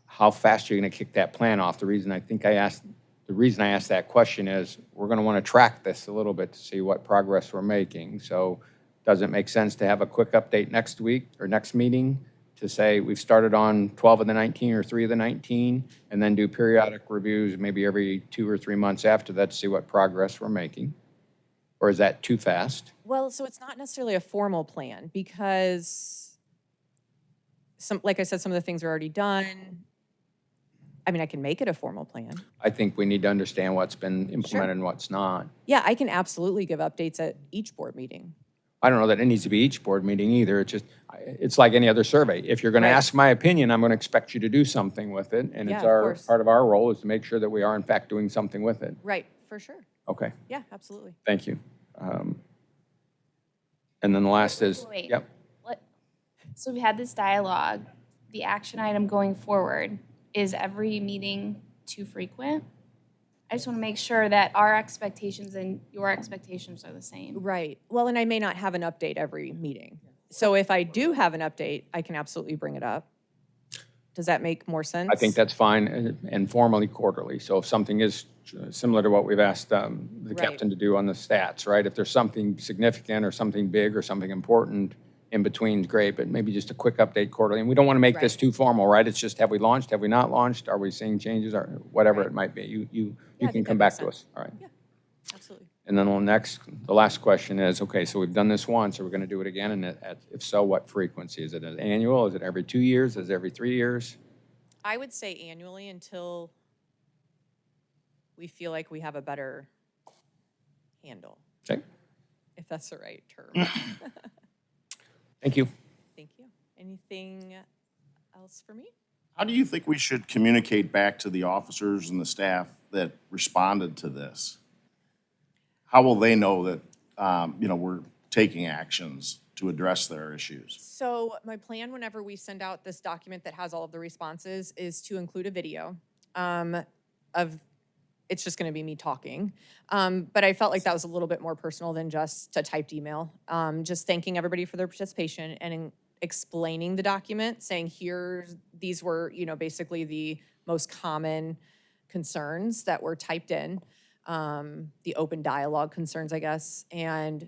how fast are you going to kick that plan off? The reason I asked that question is, we're going to want to track this a little bit to see what progress we're making. So does it make sense to have a quick update next week or next meeting to say we've started on 12 of the 19 or 3 of the 19, and then do periodic reviews maybe every 2 or 3 months after that to see what progress we're making? Or is that too fast? Well, so it's not necessarily a formal plan because like I said, some of the things are already done. I mean, I can make it a formal plan. I think we need to understand what's been implemented and what's not. Yeah, I can absolutely give updates at each board meeting. I don't know that it needs to be each board meeting either. It's just, it's like any other survey. If you're going to Right. ask my opinion, I'm going to expect you to do something with it. And Yeah, it's of our, course. part of our role is to make sure that we are in fact doing something with it. Right, for sure. Okay, Yeah, absolutely. thank you. And then the last is, Wait. yep, So we had this dialogue. The action item going forward, is every meeting too frequent? I just want to make sure that our expectations and your expectations are the same. Right. Well, and I may not have an update every meeting. So if I do have an update, I can absolutely bring it up. Does that make more sense? I think that's fine, and formally quarterly. So if something is similar to what we've asked the Right. captain to do on the stats, right? If there's something significant or something big or something important in between, great, but maybe just a quick update quarterly. And we don't want to make this Right. too formal, right? It's just, have we launched, have we not launched? Are we seeing changes, or whatever Right. it might be? You Yeah, I can think come that makes back to us, sense. all right? Absolutely. And then the last question is, okay, so we've done this once, are we going to do it again? And if so, what frequency? Is it an annual? Is it every 2 years? Is it every 3 years? I would say annually until we feel like we have a better handle, Okay, if that's the right term. thank you. Thank you. Anything else for me? How do you think we should communicate back to the officers and the staff that responded to this? How will they know that, we're taking actions to address their issues? So my plan whenever we send out this document that has all of the responses is to include a video of, it's just going to be me talking. But I felt like that was a little bit more personal than just a typed email. Just thanking everybody for their participation and explaining the document, saying these were, basically the most common concerns that were typed in, the open dialogue concerns, I guess, and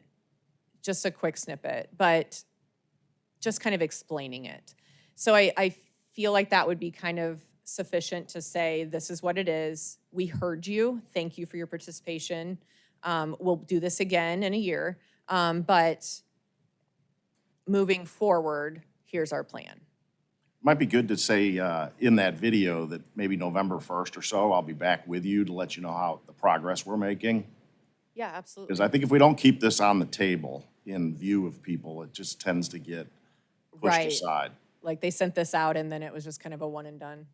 just a quick snippet, but just kind of explaining it. So I feel like that would be kind of sufficient to say, this is what it is. We heard you. Thank you for your participation. We'll do this again in a year. But moving forward, here's our plan. Might be good to say in that video that maybe November 1st or so, I'll be back with you to let you know how the progress we're making. Yeah, absolutely. Because I think if we don't keep this on the table in view of people, it just tends to get pushed Right. aside. Like they sent this out and then it was just kind of a one and done.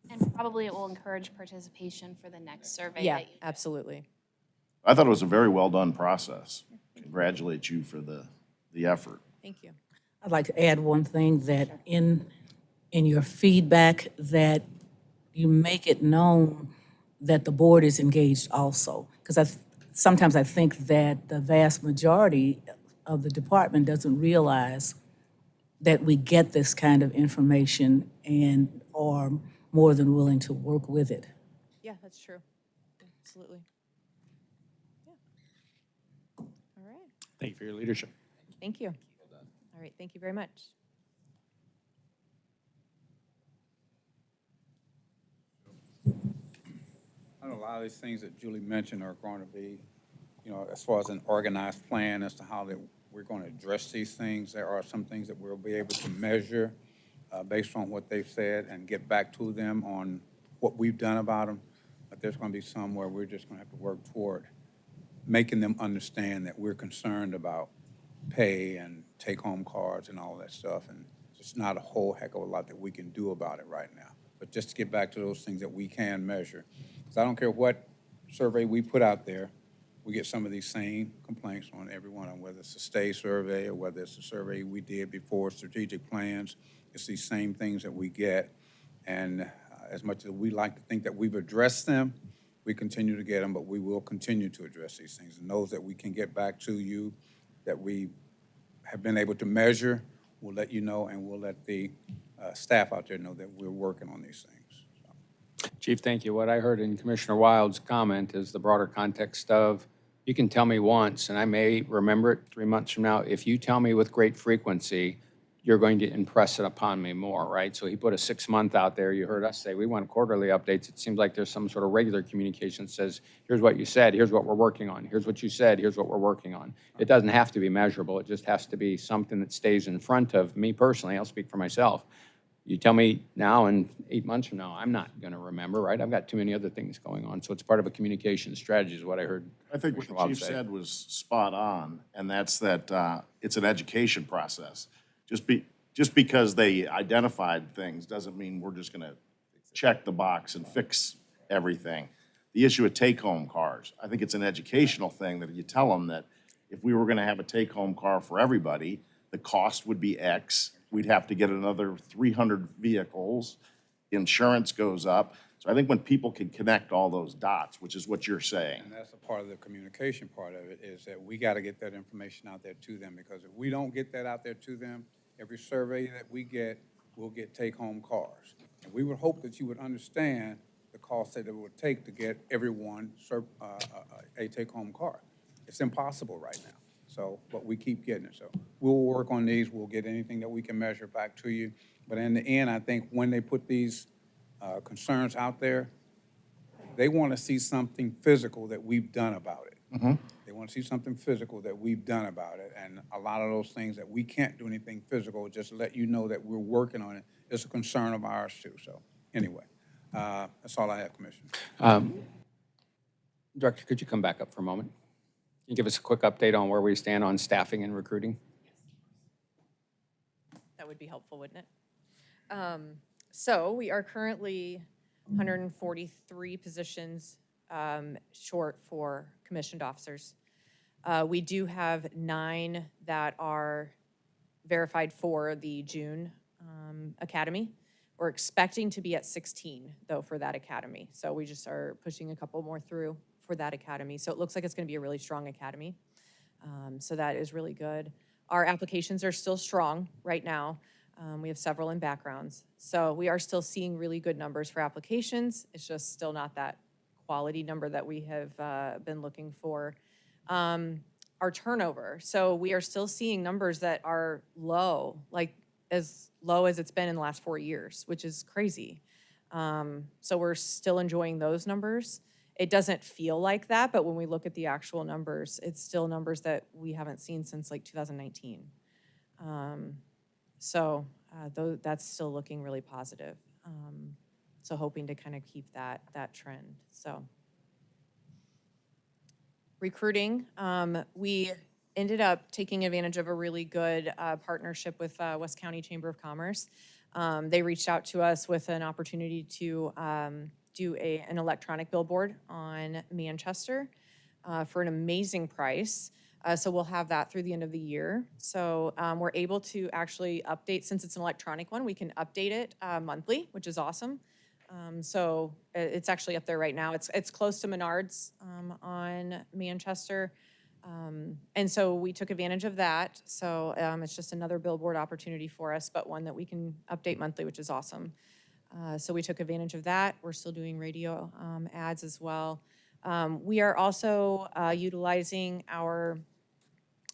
And probably it will encourage participation for the next survey Yeah, that you do. absolutely. I thought it was a very well-done process. Congratulate you for the effort. Thank you. I'd like to add one thing, that in your feedback, that you make it known that the board is engaged also. Because sometimes I think that the vast majority of the department doesn't realize that we get this kind of information and are more than willing to work with it. Yeah, that's true. Absolutely. Yeah. All right. Thank you for your leadership. Thank you. All right, thank you very much. I know a lot of these things that Julie mentioned are going to be, as far as an organized plan as to how that we're going to address these things. There are some things that we'll be able to measure based on what they've said and get back to them on what we've done about them. But there's going to be some where we're just going to have to work toward making them understand that we're concerned about pay and take-home cards and all that stuff. And it's not a whole heck of a lot that we can do about it right now. But just to get back to those things that we can measure. Because I don't care what survey we put out there, we get some of these same complaints on every one of them, whether it's a stay survey or whether it's a survey we did before strategic plans. It's these same things that we get. And as much as we like to think that we've addressed them, we continue to get them, but we will continue to address these things. And those that we can get back to you, that we have been able to measure, we'll let you know, and we'll let the staff out there know that we're working on these things. Chief, thank you. What I heard in Commissioner Wild's comment is the broader context of, you can tell me once, and I may remember it 3 months from now. If you tell me with great frequency, you're going to impress it upon me more, right? So he put a 6-month out there. You heard us say we want quarterly updates. It seems like there's some sort of regular communication that says, here's what you said, here's what we're working on, here's what you said, here's what we're working on. It doesn't have to be measurable. It just has to be something that stays in front of me personally. I'll speak for myself. You tell me now and 8 months from now, I'm not going to remember, right? I've got too many other things going on. So it's part of a communication strategy is what I heard. I think what Commissioner the Wild chief say. said was spot on, and that's that it's an education process. Just because they identified things doesn't mean we're just gonna check the box and fix everything. The issue of take-home cars, I think it's an educational thing that you tell them that if we were gonna have a take-home car for everybody, the cost would be X. We'd have to get another 300 vehicles. Insurance goes up. So I think when people can connect all those dots, which is what you're saying. And that's a part of the communication part of it, is that we got to get that information out there to them, because if we don't get that out there to them, every survey that we get, we'll get take-home cars. And we would hope that you would understand the cost that it would take to get everyone a take-home car. It's impossible right now. So, but we keep getting it. So we'll work on these. We'll get anything that we can measure back to you. But in the end, I think when they put these concerns out there, they want to see something physical that we've done about it. They want to see something physical that we've done about it. And a lot of those things that we can't do anything physical, just let you know that we're working on it. It's a concern of ours too. So anyway, that's all I have, Commissioner. Director, could you come back up for a moment? Can you give us a quick update on where we stand on staffing and recruiting? That would be helpful, wouldn't it? So we are currently 143 positions short for commissioned officers. We do have 9 that are verified for the June academy. We're expecting to be at 16, though, for that academy. So we just are pushing a couple more through for that academy. So it looks like it's going to be a really strong academy. So that is really good. Our applications are still strong right now. We have several in backgrounds. So we are still seeing really good numbers for applications. It's just still not that quality number that we have been looking for. Our turnover. So we are still seeing numbers that are low, like as low as it's been in the last 4 years, which is crazy. So we're still enjoying those numbers. It doesn't feel like that, but when we look at the actual numbers, it's still numbers that we haven't seen since like 2019. So that's still looking really positive. So hoping to kind of keep that trend. So recruiting, we ended up taking advantage of a really good partnership with West County Chamber of Commerce. They reached out to us with an opportunity to do an electronic billboard on Manchester for an amazing price. So we'll have that through the end of the year. So we're able to actually update, since it's an electronic one, we can update it monthly, which is awesome. So it's actually up there right now. It's close to Menards on Manchester. And so we took advantage of that. So it's just another billboard opportunity for us, but one that we can update monthly, which is awesome. So we took advantage of that. We're still doing radio ads as well. We are also utilizing our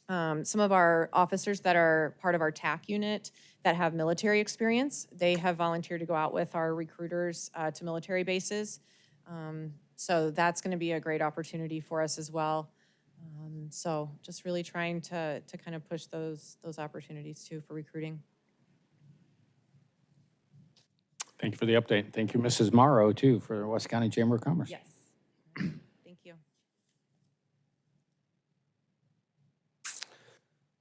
some of our officers that are part of our TAC unit that have military experience. They have volunteered to go out with our recruiters to military bases. So that's going to be a great opportunity for us as well. So just really trying to kind of push those opportunities too for recruiting. Thank you for the update. Thank you, Mrs. Morrow, too, for the West County Chamber of Commerce. Yes. Thank you.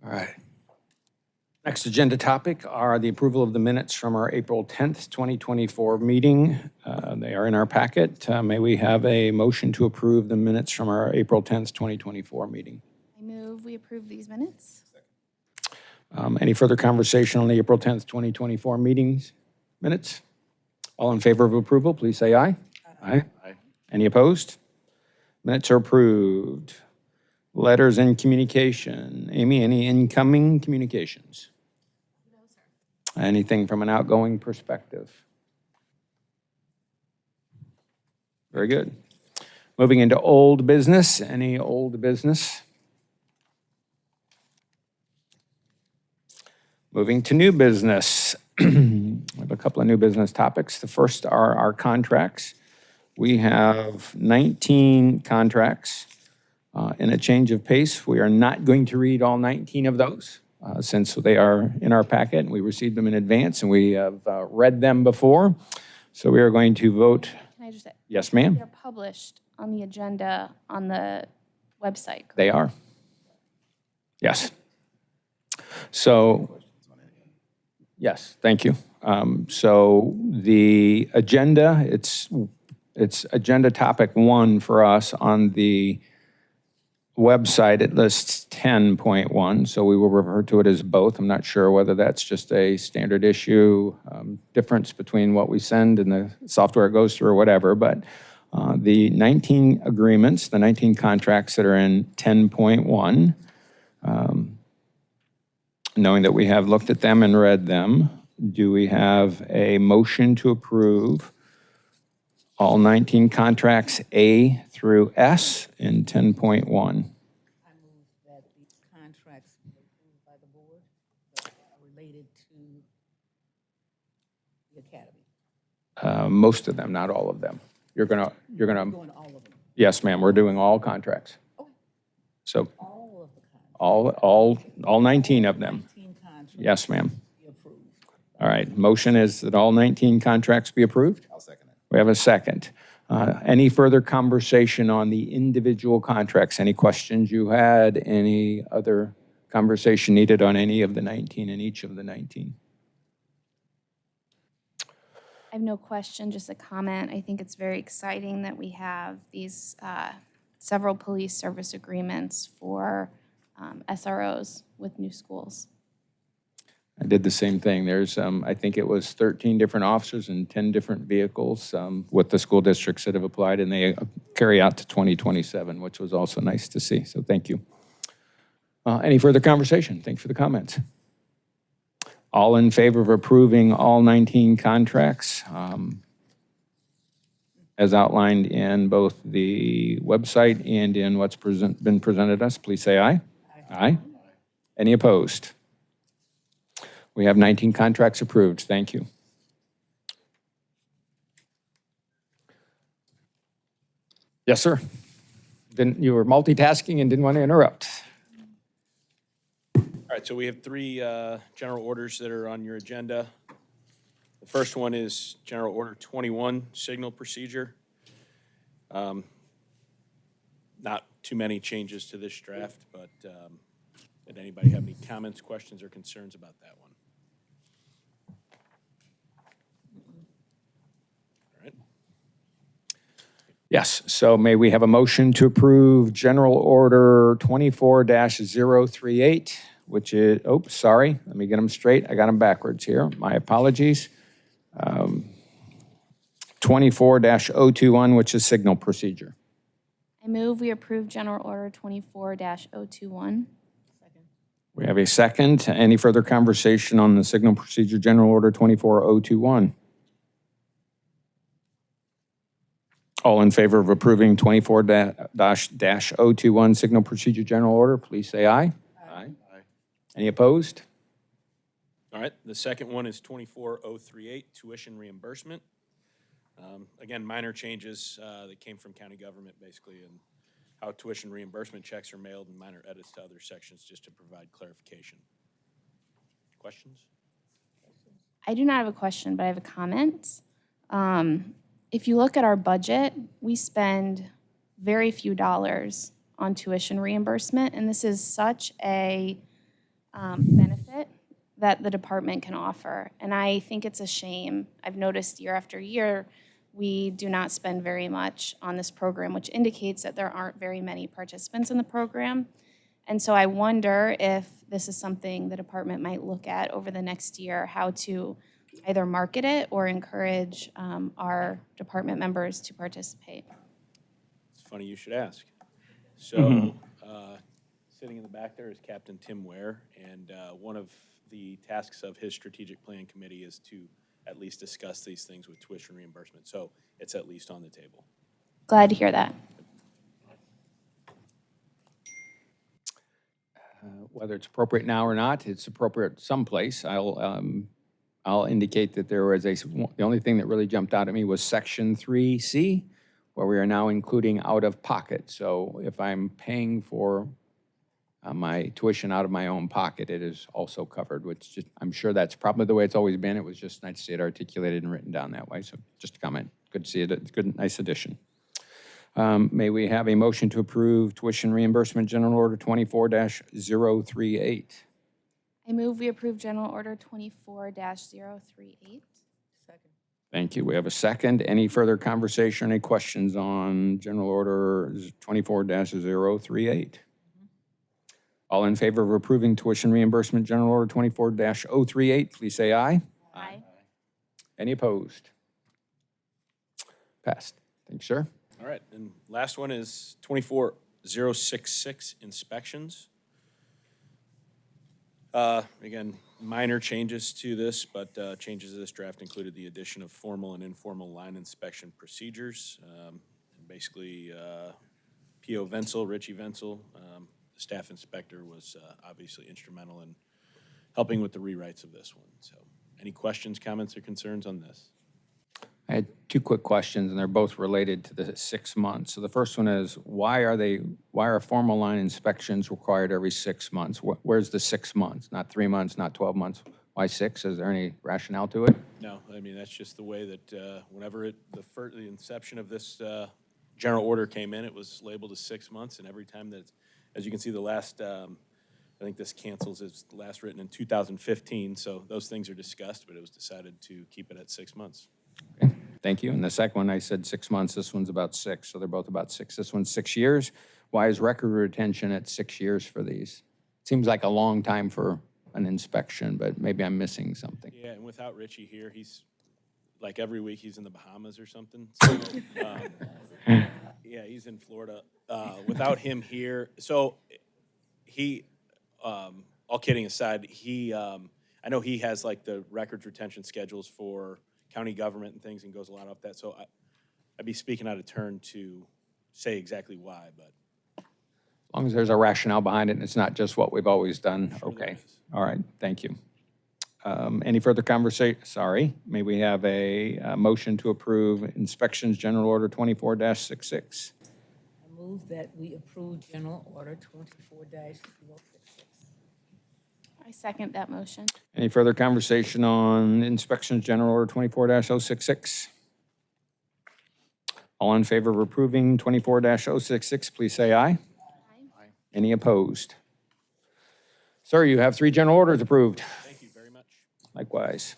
All right. Next agenda topic are the approval of the minutes from our April 10th, 2024 meeting. They are in our packet. May we have a motion to approve the minutes from our April 10th, 2024 meeting? I move we approve these minutes. Any further conversation on the April 10th, 2024 meetings minutes? All in favor of approval, please say aye. Aye. Aye. Any opposed? Minutes are approved. Letters and communication. Amy, any incoming communications? No, sir. Anything from an outgoing perspective? Very good. Moving into old business. Any old business? Moving to new business. We have a couple of new business topics. The first are our contracts. We have 19 contracts. In a change of pace, we are not going to read all 19 of those since they are in our packet and we received them in advance and we have read them before. So we are going to vote. Can I just say, Yes, ma'am. they're published on the agenda on the website. They are. Yes. So, yes, thank you. So the agenda, it's agenda topic 1 for us on the website. It lists 10.1, so we will refer to it as both. I'm not sure whether that's just a standard issue difference between what we send and the software it goes through or whatever, but the 19 agreements, the 19 contracts that are in 10.1, knowing that we have looked at them and read them, do we have a motion to approve all 19 contracts A through S in 10.1? I move that these contracts be approved by the board that are related to the academy. Most of them, not all of them. You're gonna, Doing all of them. yes, ma'am, we're doing all contracts. So All of the contracts. all 19 of them. 19 contracts. Yes, ma'am. Be approved. All right, motion is that all 19 contracts be approved? I'll second it. We have a second. Any further conversation on the individual contracts? Any questions you had? Any other conversation needed on any of the 19 and each of the 19? I have no question, just a comment. I think it's very exciting that we have these several police service agreements for SROs with new schools. I did the same thing. There's, I think it was 13 different officers and 10 different vehicles with the school districts that have applied, and they carry out to 2027, which was also nice to see. So thank you. Any further conversation? Thanks for the comments. All in favor of approving all 19 contracts as outlined in both the website and in what's been presented us, please say aye. Aye. Any opposed? We have 19 contracts approved. Thank you. Yes, sir. You were multitasking and didn't want to interrupt. All right, so we have 3 general orders that are on your agenda. The first one is General Order 21, signal procedure. Not too many changes to this draft, but did anybody have any comments, questions, or concerns about that one? All right. Yes, so may we have a motion to approve General Order 24-038, which is, oh, sorry, let me get them straight. I got them backwards here. My apologies. 24-021, which is signal procedure. I move we approve General Order 24-021. We have a second. Any further conversation on the signal procedure, General Order 24021? All in favor of approving 24-021 signal procedure general order, please say aye. Aye. Any opposed? All right, the second one is 24038, tuition reimbursement. Again, minor changes that came from county government, basically, and how tuition reimbursement checks are mailed and minor edits to other sections just to provide clarification. Questions? I do not have a question, but I have a comment. If you look at our budget, we spend very few dollars on tuition reimbursement, and this is such a benefit that the department can offer. And I think it's a shame. I've noticed year after year, we do not spend very much on this program, which indicates that there aren't very many participants in the program. And so I wonder if this is something the department might look at over the next year, how to either market it or encourage our department members to participate. It's funny you should ask. So Sitting in the back there is Captain Tim Ware, and one of the tasks of his strategic plan committee is to at least discuss these things with tuition reimbursement. So it's at least on the table. Glad to hear that. Whether it's appropriate now or not, it's appropriate someplace. I'll indicate that there was the only thing that really jumped out at me was section 3C, where we are now including out of pocket. So if I'm paying for my tuition out of my own pocket, it is also covered, which I'm sure that's probably the way it's always been. It was just nice to see it articulated and written down that way. So just a comment. Good to see it. It's good, nice addition. May we have a motion to approve tuition reimbursement general order 24-038? I move we approve General Order 24-038. Thank you. We have a second. Any further conversation, any questions on general order 24-038? All in favor of approving tuition reimbursement general order 24-038, please say aye. Aye. Any opposed? Passed. Thank you, sir. All right, and last one is 24-066 inspections. Again, minor changes to this, but changes to this draft included the addition of formal and informal line inspection procedures. And basically, P.O. Venzel, Richie Venzel, the staff inspector, was obviously instrumental in helping with the rewrites of this one. So any questions, comments, or concerns on this? I had two quick questions, and they're both related to the 6 months. So the first one is, why are formal line inspections required every 6 months? Where's the 6 months? Not 3 months, not 12 months? Why 6? Is there any rationale to it? No, I mean, that's just the way that whenever the inception of this general order came in, it was labeled as 6 months, and every time that, as you can see, the last, I think this cancels, its last written in 2015, so those things are discussed, but it was decided to keep it at 6 months. Okay, thank you. And the second one, I said 6 months. This one's about 6, so they're both about 6. This one's 6 years. Why is record retention at 6 years for these? Seems like a long time for an inspection, but maybe I'm missing something. Yeah, and without Richie here, he's, like every week, he's in the Bahamas or something. So, yeah, he's in Florida. Without him here, so he, all kidding aside, he, I know he has like the records retention schedules for county government and things and goes a lot off that. So I'd be speaking out of turn to say exactly why, but. As long as there's a rationale behind it and it's not just what we've always done, Sure there okay. is. All right, thank you. Any further conversation? Sorry. May we have a motion to approve inspections general order 24-66? I move that we approve General Order 24-066. I second that motion. Any further conversation on inspections general order 24-066? All in favor of approving 24-066, please say aye. Aye. Any opposed? Sir, you have 3 general orders approved. Thank you very much. Likewise.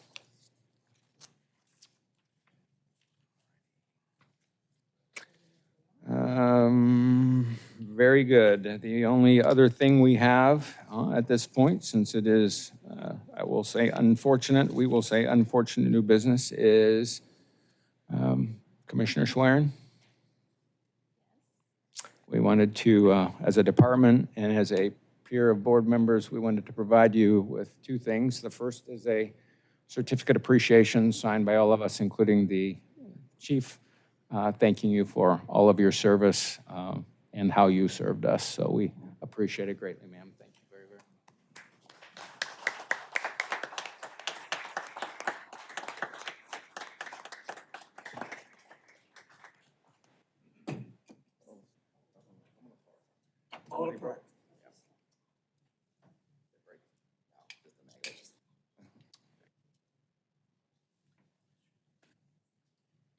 Very good. The only other thing we have at this point, since it is, I will say unfortunate, we will say unfortunate new business, is Commissioner Schwerin. We wanted to, as a department and as a peer of board members, we wanted to provide you with 2 things. The first is a certificate of appreciation signed by all of us, including the chief, thanking you for all of your service and how you served us. So we appreciate it greatly, ma'am. Thank you very, very much.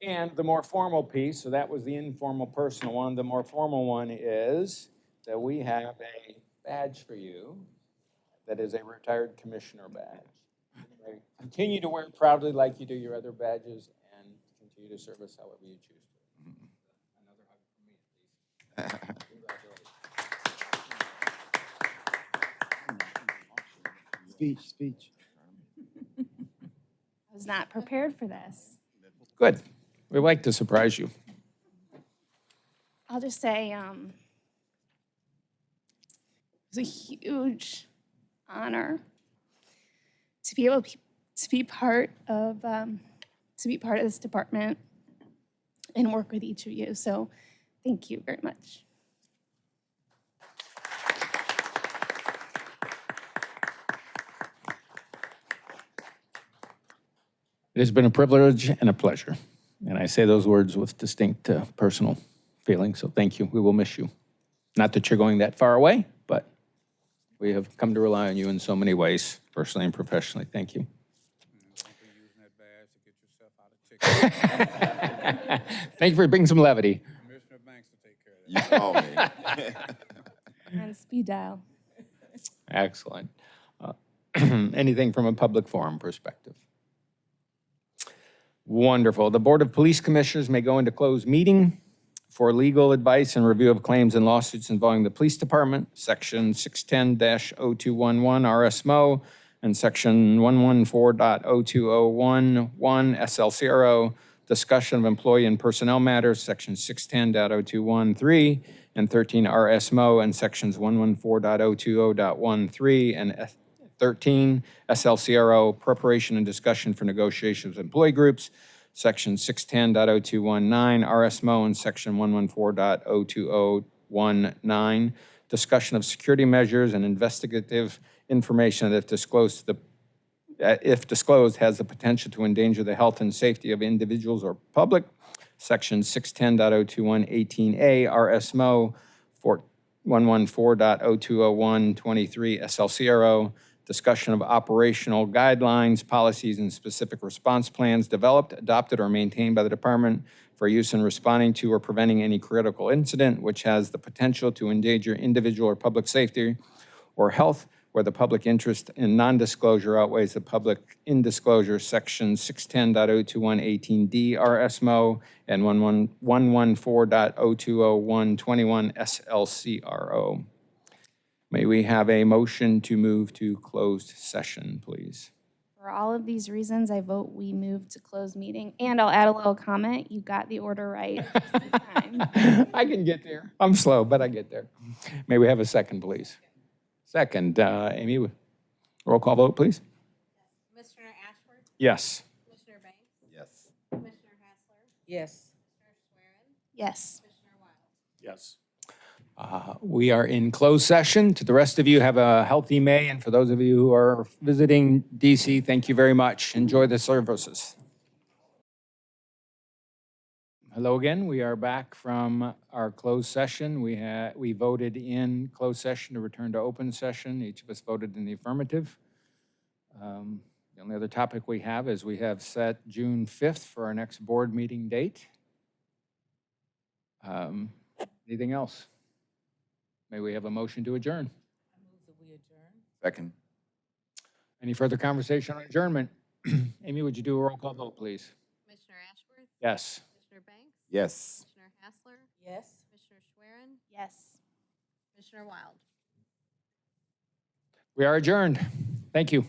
And the more formal piece, so that was the informal personal one. The more formal one is that we have a badge for you that is a retired commissioner badge. Continue to wear it proudly like you do your other badges and continue to serve us however you choose to. Another hug from me, please. Speech. I was not prepared for this. Good. We like to surprise you. I'll just say, was a huge honor to be able to be part of this department and work with each of you. So thank you very much. It has been a privilege and a pleasure. And I say those words with distinct personal feeling, so thank you. We will miss you. Not that you're going that far away, but we have come to rely on you in so many ways, personally and professionally. Thank you. Don't be using that badge to get yourself out of tickets. Thank you for bringing some levity. Commissioner Banks will take care of that. You call me. On speed dial. Excellent. Anything from a public forum perspective? Wonderful. The Board of Police Commissioners may go into closed meeting for legal advice and review of claims and lawsuits involving the police department, Section 610-0211 RSMO, and Section 114.0201 SLCRO, discussion of employee and personnel matters, Section 610.0213 and 13 RSMO, and Sections 114.020.13 and 13 SLCRO, preparation and discussion for negotiations with employee groups, Section 610.0219 RSMO, and Section 114.02019, discussion of security measures and investigative information that if disclosed, has the potential to endanger the health and safety of individuals or public, Section 610.02118A RSMO, 114.020123 SLCRO, discussion of operational guidelines, policies, and specific response plans developed, adopted, or maintained by the department for use in responding to or preventing any critical incident which has the potential to endanger individual or public safety or health, where the public interest in non-disclosure outweighs the public in disclosure, Section 610.02118D RSMO and 114.02021 SLCRO. May we have a motion to move to closed session, please? For all of these reasons, I vote we move to closed meeting. And I'll add a little comment. You got the order right. this time. I can get there. I'm slow, but I get there. May we have a second, please? Second, Amy, roll call vote, please. Commissioner Ashworth, Yes. Commissioner Banks, Yes. Commissioner Hassler, Yes. Commissioner Schwerin, Yes. Commissioner Wild. Yes. We are in closed session. To the rest of you, have a healthy May, and for those of you who are visiting DC, thank you very much. Enjoy the services. Hello again. We are back from our closed session. We voted in closed session to return to open session. Each of us voted in the affirmative. The only other topic we have is we have set June 5th for our next board meeting date. Anything else? May we have a motion to adjourn? Second. Any further conversation on adjournment? Amy, would you do a roll call vote, please? Commissioner Ashworth, Yes. Commissioner Banks, Yes. Commissioner Hassler, Yes. Commissioner Schwerin, Yes. Commissioner Wild. We are adjourned. Thank you.